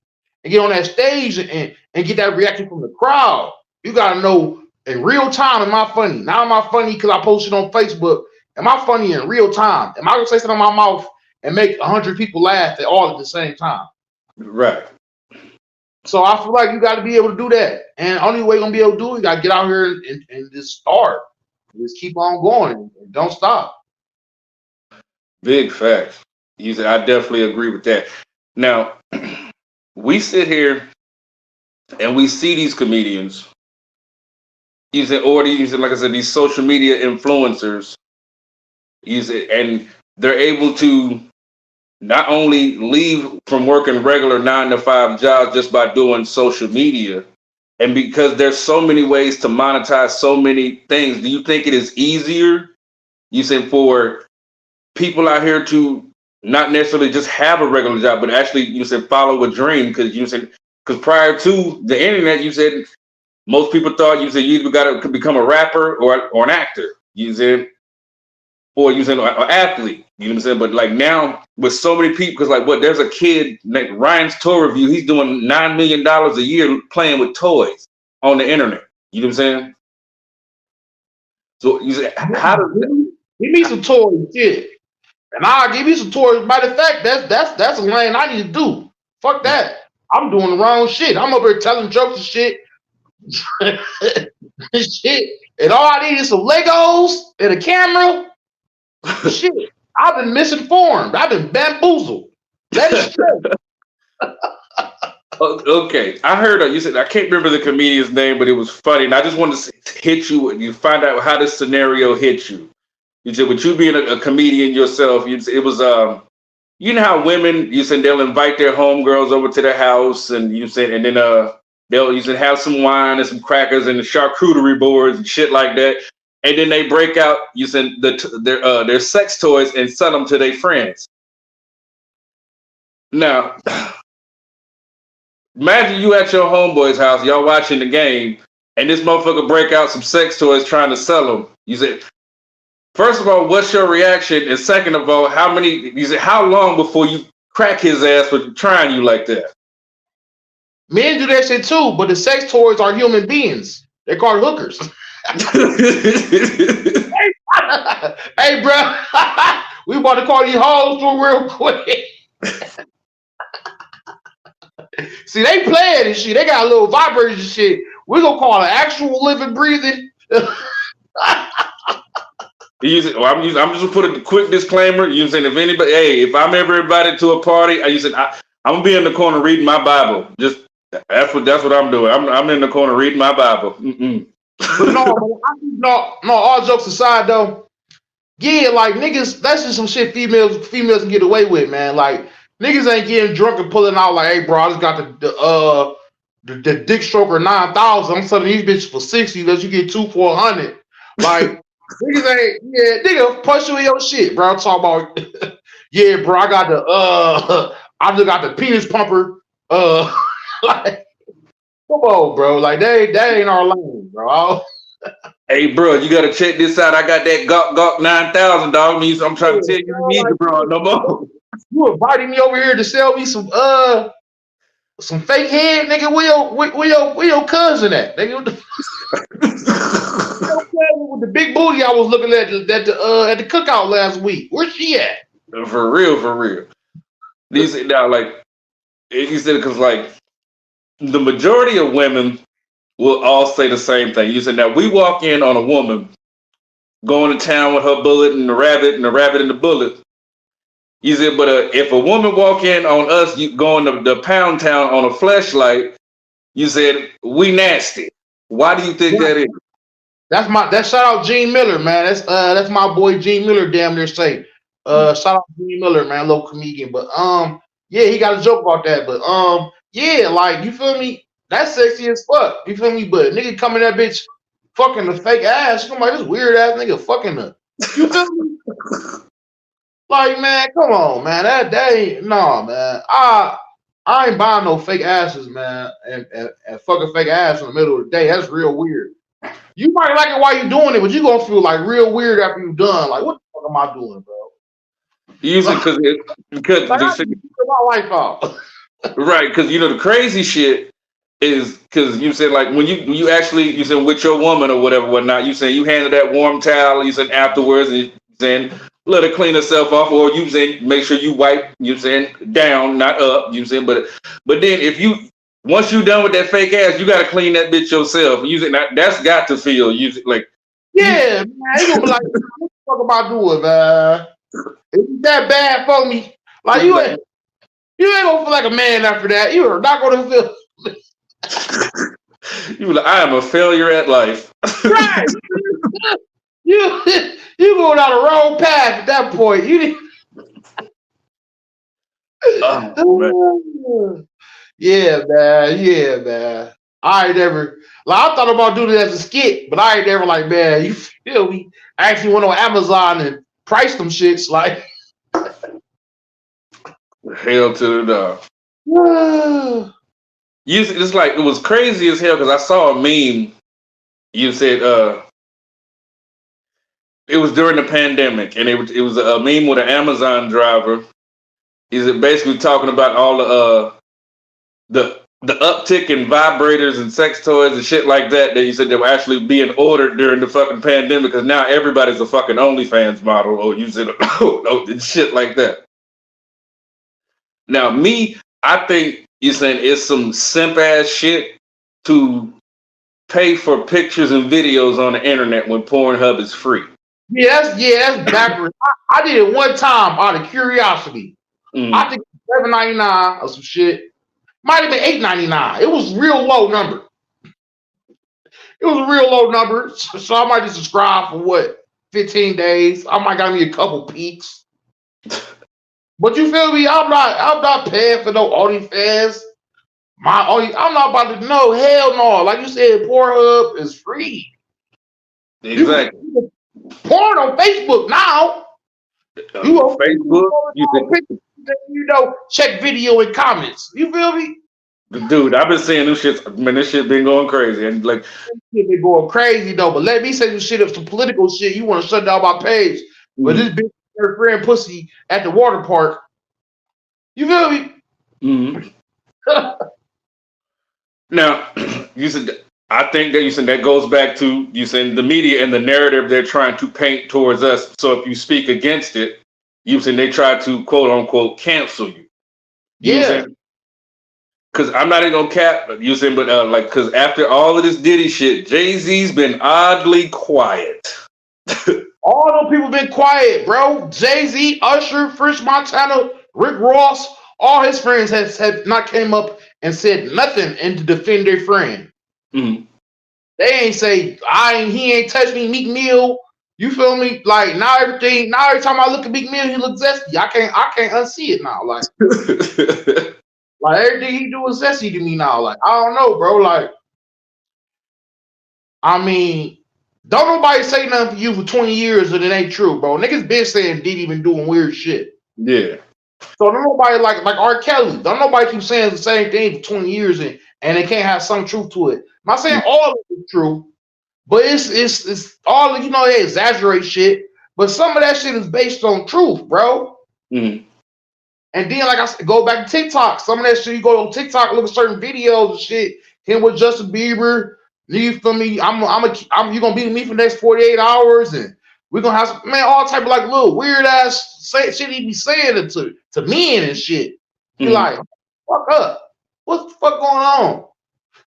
[SPEAKER 3] and get on that stage and get that reaction from the crowd. You gotta know in real time, am I funny? Now am I funny because I posted on Facebook? Am I funny in real time? Am I gonna say something in my mouth and make 100 people laugh all at the same time?
[SPEAKER 2] Right.
[SPEAKER 3] So I feel like you got to be able to do that, and the only way you're gonna be able to do it, you got to get out here and just start, just keep on going and don't stop.
[SPEAKER 2] Big facts. I definitely agree with that. Now, we sit here and we see these comedians using, like I said, these social media influencers, and they're able to not only leave from working regular 9-to-5 jobs just by doing social media, and because there's so many ways to monetize so many things, do you think it is easier, for people out here to not necessarily just have a regular job, but actually follow a dream? Because prior to the internet, you said most people thought you either got to become a rapper or an actor, or an athlete. You know what I'm saying? But like now with so many people, because there's a kid named Ryan's Toy Review. He's doing $9 million a year playing with toys on the internet. You know what I'm saying? So you say, how does
[SPEAKER 3] give me some toys, shit, and I'll give you some toys. Matter of fact, that's a lane I need to do. Fuck that. I'm doing the wrong shit. I'm over here telling jokes and shit. Shit. And all I need is some Legos and a camera. Shit. I've been misinformed. I've been bamboozled. Let it straight.
[SPEAKER 2] Okay, I heard you said I can't remember the comedian's name, but it was funny, and I just wanted to hit you and you find out how this scenario hit you. You said with you being a comedian yourself, it was you know how women you said they'll invite their homegirls over to their house, and you said and then they'll you said have some wine and some crackers and the charcuterie boards and shit like that, and then they break out you said their sex toys and sell them to their friends. Now. Imagine you at your homeboy's house, y'all watching the game, and this motherfucker break out some sex toys trying to sell them. You said, first of all, what's your reaction? And second of all, how long before you crack his ass for trying you like that?
[SPEAKER 3] Men do that shit too, but the sex toys are human beings. They're called hookers. Hey, bro, we about to call these hoes through real quick. See, they playing and shit. They got a little vibrators and shit. We're gonna call it actual living, breathing.
[SPEAKER 2] I'm just gonna put a quick disclaimer. You saying if I'm ever invited to a party, I'm gonna be in the corner reading my Bible. Just that's what I'm doing. I'm in the corner reading my Bible.
[SPEAKER 3] But no, all jokes aside though, yeah, like niggas, that's just some shit females can get away with, man. Like niggas ain't getting drunk and pulling out like, hey, bro, I just got the dick stroker 9,000. I'm selling these bitches for 60. Let you get 2 for 100. Like niggas ain't, yeah, nigga, punch you in your shit, bro. I'm talking about, yeah, bro, I got I just got the penis pumper. Like, come on, bro. Like that ain't our lane, bro.
[SPEAKER 2] Hey, bro, you gotta check this out. I got that Gawk 9,000, dog. I'm trying to tell you need it, bro. No more.
[SPEAKER 3] You inviting me over here to sell me some fake head, nigga? Where your cousin at? Nigga, with the big booty I was looking at the cookout last week. Where's she at?
[SPEAKER 2] For real. These now like you said because like the majority of women will all say the same thing. You said now we walk in on a woman going to town with her bullet and the rabbit and the bullet. You said, but if a woman walk in on us, you going to the pound town on a fleshlight, you said we nasty. Why do you think that is?
[SPEAKER 3] That's shout out Gene Miller, man. That's my boy Gene Miller. Damn near say, shout out Gene Miller, man, local comedian. But yeah, he got a joke about that. But yeah, like you feel me? That's sexy as fuck. You feel me? But nigga coming that bitch fucking the fake ass. I'm like this weird ass nigga fucking the. You feel me? Like, man, come on, man. That ain't man. I ain't buying no fake asses, man, and fucking fake ass in the middle of the day. That's real weird. You might like it while you doing it, but you gonna feel like real weird after you done. Like, what the fuck am I doing, bro?
[SPEAKER 2] Usually because
[SPEAKER 3] like, I my life out.
[SPEAKER 2] Right, because you know the crazy shit is because you said like when you actually you said with your woman or whatnot, you said you handle that warm towel, you said afterwards, and you said let her clean herself off, or you saying make sure you wipe, you saying down, not up, you saying, but then if you once you done with that fake ass, you gotta clean that bitch yourself. You saying that's got to feel you like
[SPEAKER 3] yeah, man. You gonna be like, what the fuck am I doing, man? It's that bad for me. Like you ain't gonna feel like a man after that. You are not gonna feel.
[SPEAKER 2] You like I am a failure at life.
[SPEAKER 3] Right. You going down the wrong path at that point. You didn't. Yeah, man. I ain't never like I thought about doing it as a skit, but I ain't never like, man, you feel me? I actually went on Amazon and priced them shits like
[SPEAKER 2] hell to the dog. It's like it was crazy as hell because I saw a meme. You said it was during the pandemic, and it was a meme with an Amazon driver. Is it basically talking about all the uptick in vibrators and sex toys and shit like that you said they were actually being ordered during the fucking pandemic because now everybody's a fucking OnlyFans model or you said shit like that. Now I think you're saying it's some simp ass shit to pay for pictures and videos on the internet when Pornhub is free.
[SPEAKER 3] That's backwards. I did it one time out of curiosity. I think $7.99 or some shit. Might have been $8.99. It was real low number. It was a real low number. So I might just subscribe for what, 15 days. I might got me a couple peaks. But you feel me? I'm not paying for no OnlyFans. I'm not about to know. Hell no. Like you said, Pornhub is free.
[SPEAKER 2] Exactly.
[SPEAKER 3] You porn on Facebook now. You on
[SPEAKER 2] Facebook,
[SPEAKER 3] you know, check video and comments. You feel me?
[SPEAKER 2] Dude, I've been seeing this shit. Man, this shit been going crazy, and like,
[SPEAKER 3] shit been going crazy though. But let me say some shit up, some political shit. You want to shut down my page, but this bitch, her friend, pussy at the water park. You feel me?
[SPEAKER 2] Now, you said. I think that you said that goes back to you said the media and the narrative they're trying to paint towards us. So if you speak against it, you said they try to quote unquote cancel you.
[SPEAKER 3] Yeah.
[SPEAKER 2] Because I'm not even gonna cap you saying, but like because after all of this Diddy shit, Jay-Z's been oddly quiet.
[SPEAKER 3] All those people been quiet, bro. Jay-Z, Usher, Fresh Montana, Rick Ross, all his friends have not came up and said nothing and to defend their friend. They ain't say he ain't touched me, Meek Mill. You feel me? Like now every time I look at Meek Mill, he looks zesty. I can't unsee it now. Like, like everything he do is zesty to me now. Like, I don't know, bro. Like, I mean, don't nobody say nothing for you for 20 years and it ain't true, bro. Niggas been saying Diddy been doing weird shit.
[SPEAKER 2] Yeah.
[SPEAKER 3] So don't nobody like R. Kelly. Don't nobody keep saying the same thing for 20 years and they can't have some truth to it. I'm not saying all of it is true, but it's all, you know, they exaggerate shit. But some of that shit is based on truth, bro. And then, like I said, go back to TikTok. Some of that shit, you go on TikTok, look at certain videos and shit. Him with Justin Bieber. You feel me? You gonna be with me for the next 48 hours, and we're gonna have some, man, all type of like little weird ass shit he be saying to men and shit. You're like, fuck up. What the fuck going on?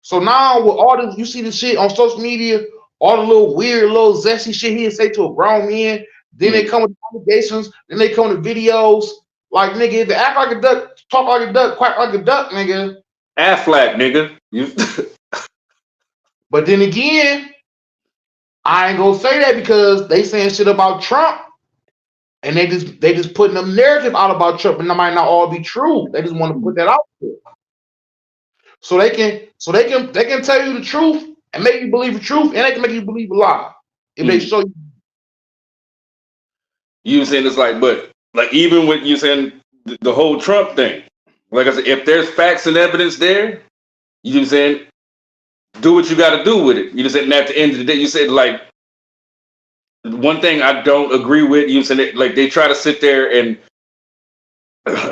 [SPEAKER 3] So now with all this, you see the shit on social media, all the little weird, little zesty shit he'd say to a grown man. Then they come with allegations. Then they come with videos. Like, nigga, if they act like a duck, talk like a duck, quack like a duck, nigga.
[SPEAKER 2] Affleck, nigga.
[SPEAKER 3] But then again, I ain't gonna say that because they saying shit about Trump, and they just putting a narrative out about Trump, and that might not all be true. They just want to put that out there, so they can tell you the truth and make you believe the truth, and they can make you believe a lie if they show you.
[SPEAKER 2] You saying it's like, but like even with you saying the whole Trump thing, like I said, if there's facts and evidence there, you saying do what you got to do with it. You said, and at the end of the day, you said like one thing I don't agree with. You said like they try to sit there and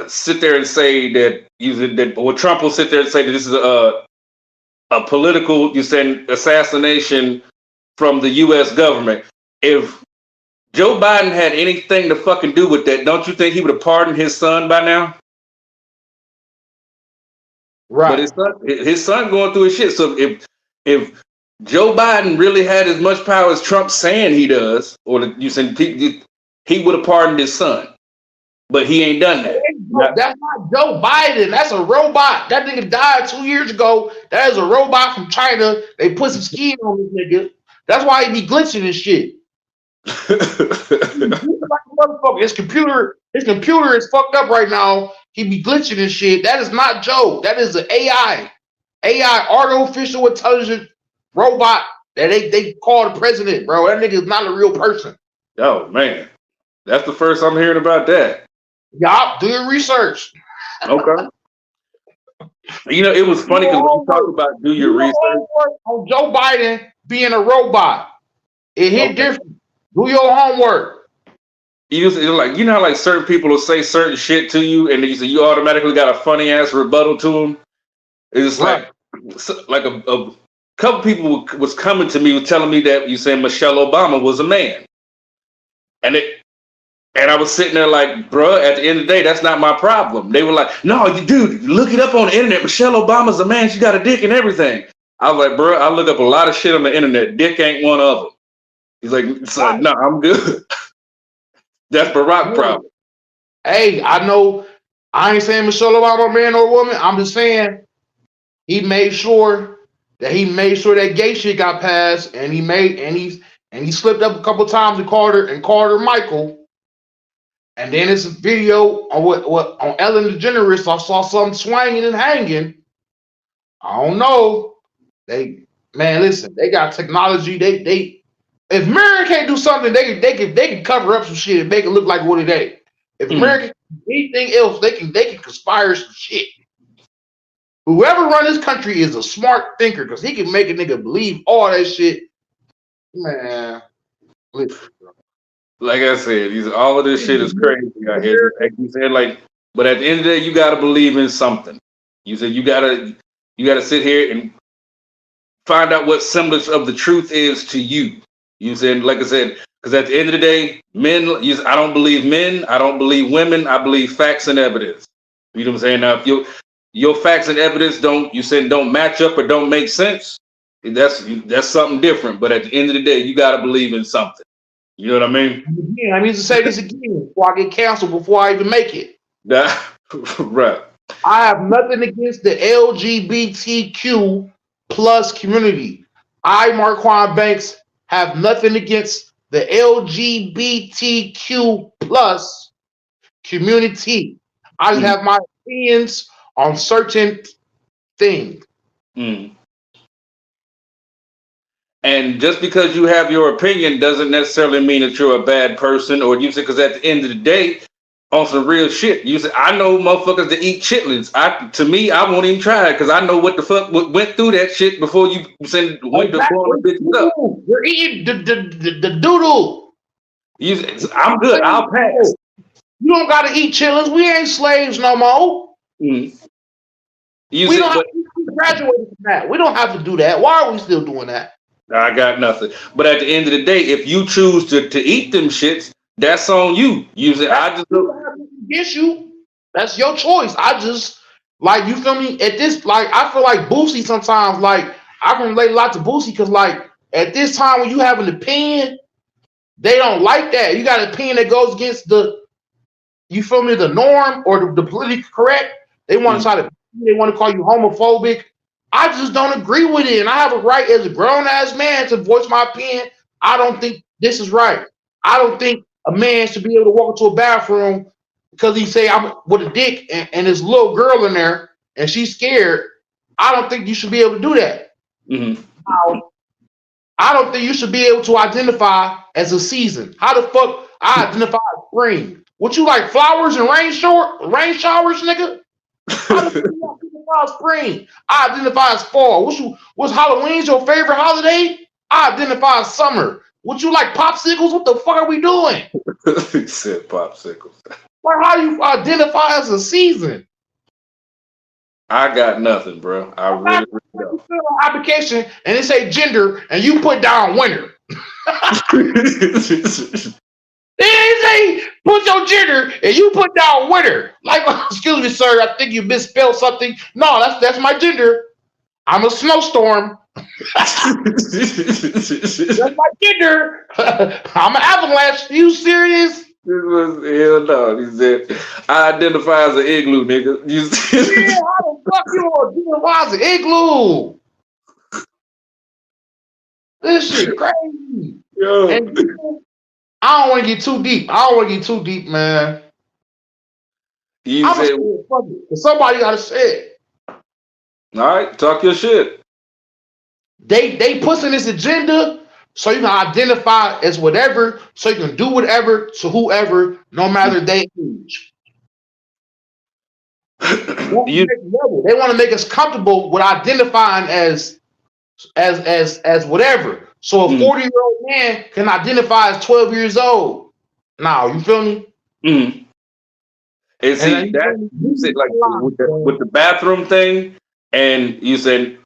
[SPEAKER 2] say that Trump will sit there and say that this is a political assassination from the U.S. government. If Joe Biden had anything to fucking do with that, don't you think he would have pardoned his son by now?
[SPEAKER 3] Right.
[SPEAKER 2] But his son going through his shit. So if Joe Biden really had as much power as Trump's saying he does, or you said he would have pardoned his son, but he ain't done that.
[SPEAKER 3] That's not Joe Biden. That's a robot. That nigga died 2 years ago. That is a robot from China. They put some skin on this nigga. That's why he be glitching and shit. His computer is fucked up right now. He be glitching and shit. That is not Joe. That is an AI, artificial intelligent robot that they call the president, bro. That nigga is not a real person.
[SPEAKER 2] Oh man, that's the first I'm hearing about that.
[SPEAKER 3] Y'all do your research.
[SPEAKER 2] Okay. You know, it was funny because when you talk about do your research
[SPEAKER 3] on Joe Biden being a robot, it hit different. Do your homework.
[SPEAKER 2] It's like, you know how like certain people will say certain shit to you and you automatically got a funny ass rebuttal to them. It's right. like a couple people was coming to me telling me that you saying Michelle Obama was a man, and I was sitting there like, bruh, at the end of the day, that's not my problem. They were like, no, you dude, look it up on the internet. Michelle Obama's a man. She got a dick and everything. I was like, bruh, I look up a lot of shit on the internet. Dick ain't one of them. He's like, son, no, I'm good. That's Barack problem.
[SPEAKER 3] Hey, I know. I ain't saying Michelle Obama, man or woman. I'm just saying he made sure that gay shit got passed, and he slipped up a couple times and called her Michael. And then it's a video on what on Ellen DeGeneres. I saw something swinging and hanging. I don't know. Listen, they got technology. They if America can't do something, they can cover up some shit and make it look like what it ain't. If America anything else, they can conspire some shit. Whoever run this country is a smart thinker because he can make a nigga believe all that shit. Man, listen, bro.
[SPEAKER 2] Like I said, all of this shit is crazy out here. Like you said, but at the end of the day, you gotta believe in something. You said you gotta sit here and find out what semblance of the truth is to you. You said, like I said, because at the end of the day, I don't believe men, I don't believe women, I believe facts and evidence. You know what I'm saying? Now, if your facts and evidence don't match up or don't make sense, that's something different. But at the end of the day, you gotta believe in something. You know what I mean?
[SPEAKER 3] Yeah, I need to say this again before I get canceled, before I even make it.
[SPEAKER 2] Right.
[SPEAKER 3] I have nothing against the LGBTQ plus community. I, Marquan Banks, have nothing against the LGBTQ plus community. I have my opinions on certain things.
[SPEAKER 2] And just because you have your opinion doesn't necessarily mean that you're a bad person, or you say, because at the end of the day, on some real shit, you say, I know motherfuckers that eat chitlins. To me, I won't even try it because I know what the fuck went through that shit before you went to blowing the bitches up.
[SPEAKER 3] You're eating the doodle.
[SPEAKER 2] I'm good. I'll pass.
[SPEAKER 3] You don't gotta eat chitlins. We ain't slaves no more. We don't have to graduate from that. We don't have to do that. Why are we still doing that?
[SPEAKER 2] I got nothing. But at the end of the day, if you choose to eat them shits, that's on you. I just
[SPEAKER 3] against you. That's your choice. I just like, you feel me? At this, like, I feel like Boosie sometimes. Like, I can relate a lot to Boosie because, like, at this time when you have an opinion, they don't like that. You got an opinion that goes against the, you feel me, the norm or the politically correct. They want to they want to call you homophobic. I just don't agree with it, and I have a right as a grown-ass man to voice my opinion. I don't think this is right. I don't think a man should be able to walk into a bathroom because he say I'm with a dick and there's a little girl in there and she's scared. I don't think you should be able to do that. I don't think you should be able to identify as a season. How the fuck I identify as spring? What, you like flowers and rain showers, nigga? How the fuck you identify as spring? I identify as fall. What's Halloween's your favorite holiday? I identify as summer. What, you like popsicles? What the fuck are we doing?
[SPEAKER 2] He said popsicles.
[SPEAKER 3] Like, how you identify as a season?
[SPEAKER 2] I got nothing, bro. I really don't.
[SPEAKER 3] Application and it say gender and you put down winter. They say put your gender and you put down winter. Like, excuse me, sir, I think you misspelled something. No, that's my gender. I'm a snowstorm. That's my gender. I'm an avalanche. Are you serious?
[SPEAKER 2] Hell no. He said, I identify as an igloo, nigga.
[SPEAKER 3] Yeah, how the fuck you identify as an igloo? This shit crazy.
[SPEAKER 2] Yo.
[SPEAKER 3] And I don't want to get too deep. Man. Somebody gotta say it.
[SPEAKER 2] All right, talk your shit.
[SPEAKER 3] They pushing this agenda so you can identify as whatever, so you can do whatever to whoever, no matter their age. They want to make us comfortable with identifying as whatever. So a 40-year-old man can identify as 12 years old. Now, you feel me?
[SPEAKER 2] And see, that you said, like, with the bathroom thing, and you said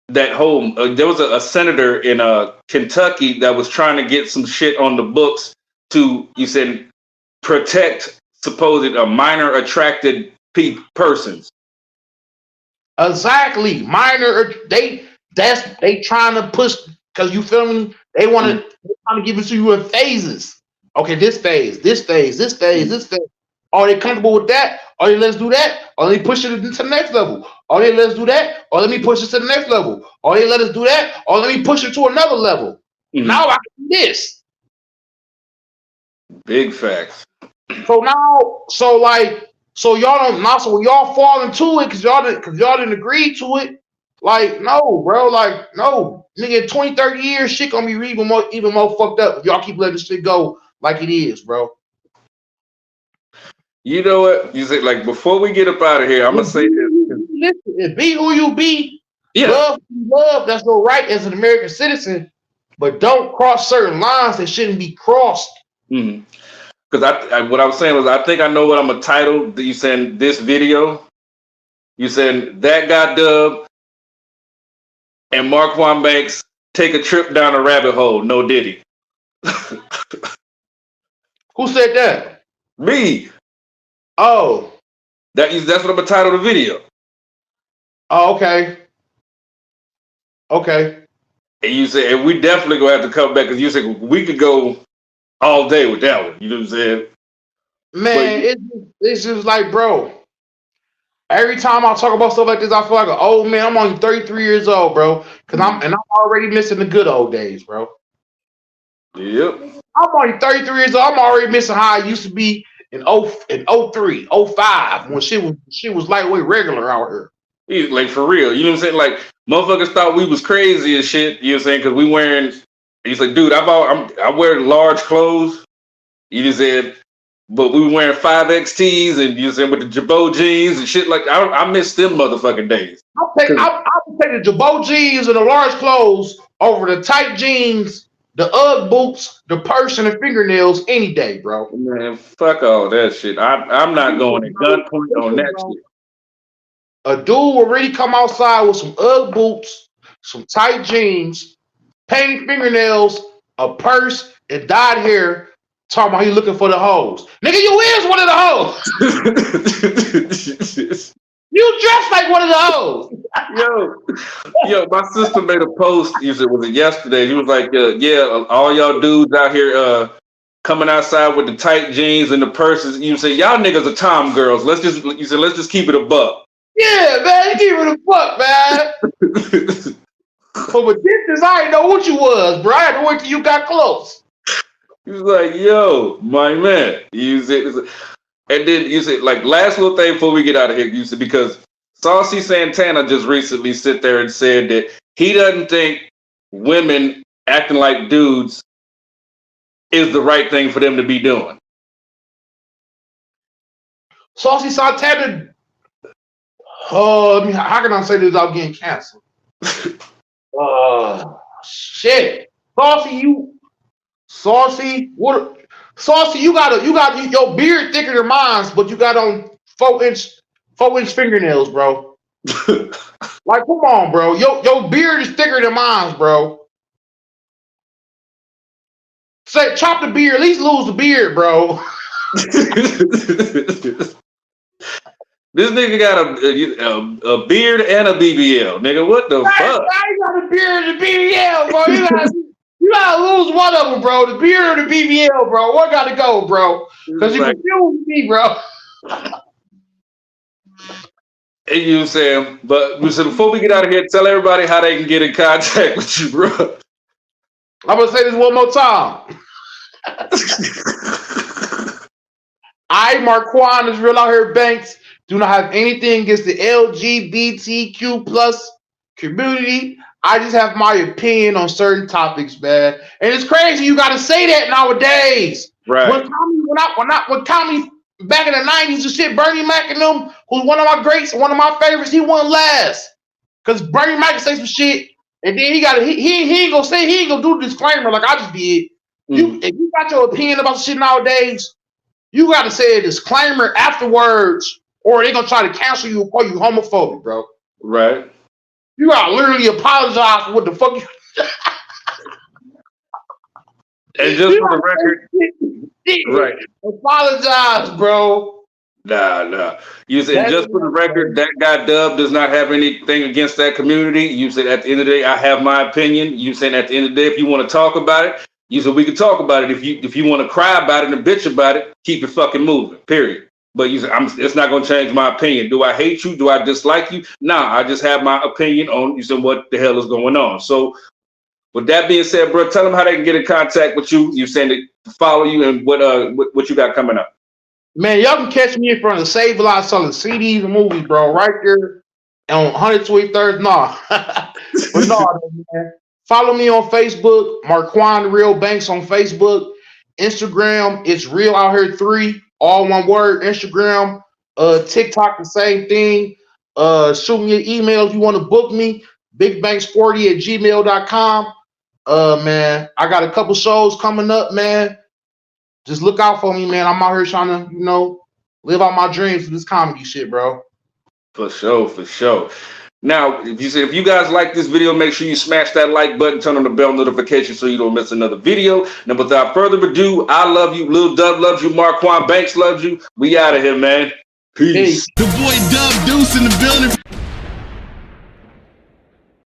[SPEAKER 2] that whole there was a senator in Kentucky that was trying to get some shit on the books to, you said, protect supposed minor attracted persons.
[SPEAKER 3] Exactly, minor. They trying to push, because you feel me. They want to trying to give it to you in phases. Okay, this phase, this phase, this phase, this phase. Are they comfortable with that? Or they let's do that? Or let me push it to the next level? Or they let us do that? Or let me push it to the next level? Or they let us do that? Or let me push it to another level? Now I can do this.
[SPEAKER 2] Big facts.
[SPEAKER 3] So now, so y'all don't now. So when y'all fall into it, cause y'all didn't agree to it. Like no, bro. Like no, nigga. In 20, 30 years, shit gonna be even more fucked up. If y'all keep letting this shit go like it is, bro.
[SPEAKER 2] You know what? You say like before we get up out of here, I'm gonna say this.
[SPEAKER 3] Listen, be who you be.
[SPEAKER 2] Yeah.
[SPEAKER 3] Love who you love. That's your right as an American citizen. But don't cross certain lines that shouldn't be crossed.
[SPEAKER 2] Because what I was saying was I think I know what I'm gonna title. You saying this video? You saying that got dubbed and Marquan Banks take a trip down a rabbit hole. No Diddy.
[SPEAKER 3] Who said that?
[SPEAKER 2] Me.
[SPEAKER 3] Oh.
[SPEAKER 2] That's what I'm gonna title the video.
[SPEAKER 3] Oh, okay. Okay.
[SPEAKER 2] And you say, and we definitely gonna have to come back because you said we could go all day with that one. You know what I'm saying?
[SPEAKER 3] Man, it's just like, bro. Every time I talk about stuff like this, I feel like an old man. I'm only 33 years old, bro. I'm already missing the good old days, bro.
[SPEAKER 2] Yep.
[SPEAKER 3] I'm only 33 years old. I'm already missing how I used to be in 03, 05, when shit was lightweight regular out here.
[SPEAKER 2] Like for real, you know what I'm saying? Like motherfuckers thought we was crazy and shit. You know what I'm saying? Because we wearing. He's like, dude, I wear large clothes. You just said, but we were wearing 5X tees and you know what I'm saying with the Jabot jeans and shit. Like I miss them motherfucking days.
[SPEAKER 3] I'll take the Jabot jeans and the large clothes over the tight jeans, the Ugg boots, the purse, and the fingernails any day, bro.
[SPEAKER 2] Man, fuck all that shit. I'm not going at gunpoint on that shit.
[SPEAKER 3] A dude will really come outside with some Ugg boots, some tight jeans, painted fingernails, a purse, and dyed hair, talking about he looking for the hoes. Nigga, you is one of the hoes. You dress like one of the hoes.
[SPEAKER 2] Yo, my sister made a post. Was it yesterday? He was like, yeah, all y'all dudes out here coming outside with the tight jeans and the purses. You say y'all niggas are Tom girls. Let's just keep it a buck.
[SPEAKER 3] Yeah, man, you keep it a buck, man. But with distance, I didn't know what you was, bro. I had to wait till you got close.
[SPEAKER 2] He was like, yo, my man. And then you said, like, last little thing before we get out of here, you said, because Saucy Santana just recently sit there and said that he doesn't think women acting like dudes is the right thing for them to be doing.
[SPEAKER 3] Saucy Santana. How can I say this without getting canceled? Shit. Saucy, you got your beard thicker than mine, but you got on 4-inch fingernails, bro. Like, come on, bro. Your beard is thicker than mine, bro. Say, chop the beard, at least lose the beard, bro.
[SPEAKER 2] This nigga got a beard and a BBL, nigga. What the fuck?
[SPEAKER 3] I got a beard and a BBL, bro. You gotta lose one of them, bro. The beard or the BBL, bro. One gotta go, bro. Because you confuse me, bro.
[SPEAKER 2] And you know what I'm saying? But before we get out of here, tell everybody how they can get in contact with you, bro.
[SPEAKER 3] I'm gonna say this one more time. I, Marquan, is real out here, Banks. Do not have anything against the LGBTQ plus community. I just have my opinion on certain topics, man. And it's crazy you gotta say that nowadays.
[SPEAKER 2] Right.
[SPEAKER 3] When Tommy back in the 90s and shit, Bernie Mac and them, who's one of my greats, one of my favorites, he won last. Cause Bernie Mac say some shit, and then he ain't gonna do the disclaimer like I just did. If you got your opinion about shit nowadays, you gotta say a disclaimer afterwards, or they're gonna try to cancel you or call you homophobic, bro.
[SPEAKER 2] Right.
[SPEAKER 3] You gotta literally apologize for what the fuck you.
[SPEAKER 2] And just for the record, right?
[SPEAKER 3] Apologize, bro.
[SPEAKER 2] Nah. You said just for the record, that guy Dub does not have anything against that community. You said at the end of the day, I have my opinion. You said at the end of the day, if you want to talk about it, You said we could talk about it. If you want to cry about it and bitch about it, keep it fucking moving. Period. But you said it's not gonna change my opinion. Do I hate you? Do I dislike you? Nah, I just have my opinion on you said what the hell is going on. So with that being said, bro, tell them how they can get in contact with you. You saying to follow you and what you got coming up.
[SPEAKER 3] Man, y'all can catch me in front of Save a Lot selling CDs and movies, bro, right there on 123rd. Nah. But no, man. Follow me on Facebook, Marquan Real Banks on Facebook. Instagram, it's Real Out Here 3, all one word. Instagram, TikTok, the same thing. Shoot me an email if you want to book me, bigbanks40@gmail.com. Man, I got a couple shows coming up, man. Just look out for me, man. I'm out here trying to, live out my dreams with this comedy shit, bro.
[SPEAKER 2] For sure, for sure. Now, if you guys like this video, make sure you smash that like button, turn on the bell notification so you don't miss another video. Now, without further ado, I love you. Lil Dub loves you. Marquan Banks loves you. We out of here, man. Peace.
[SPEAKER 1] The boy Dub Deuce in the building.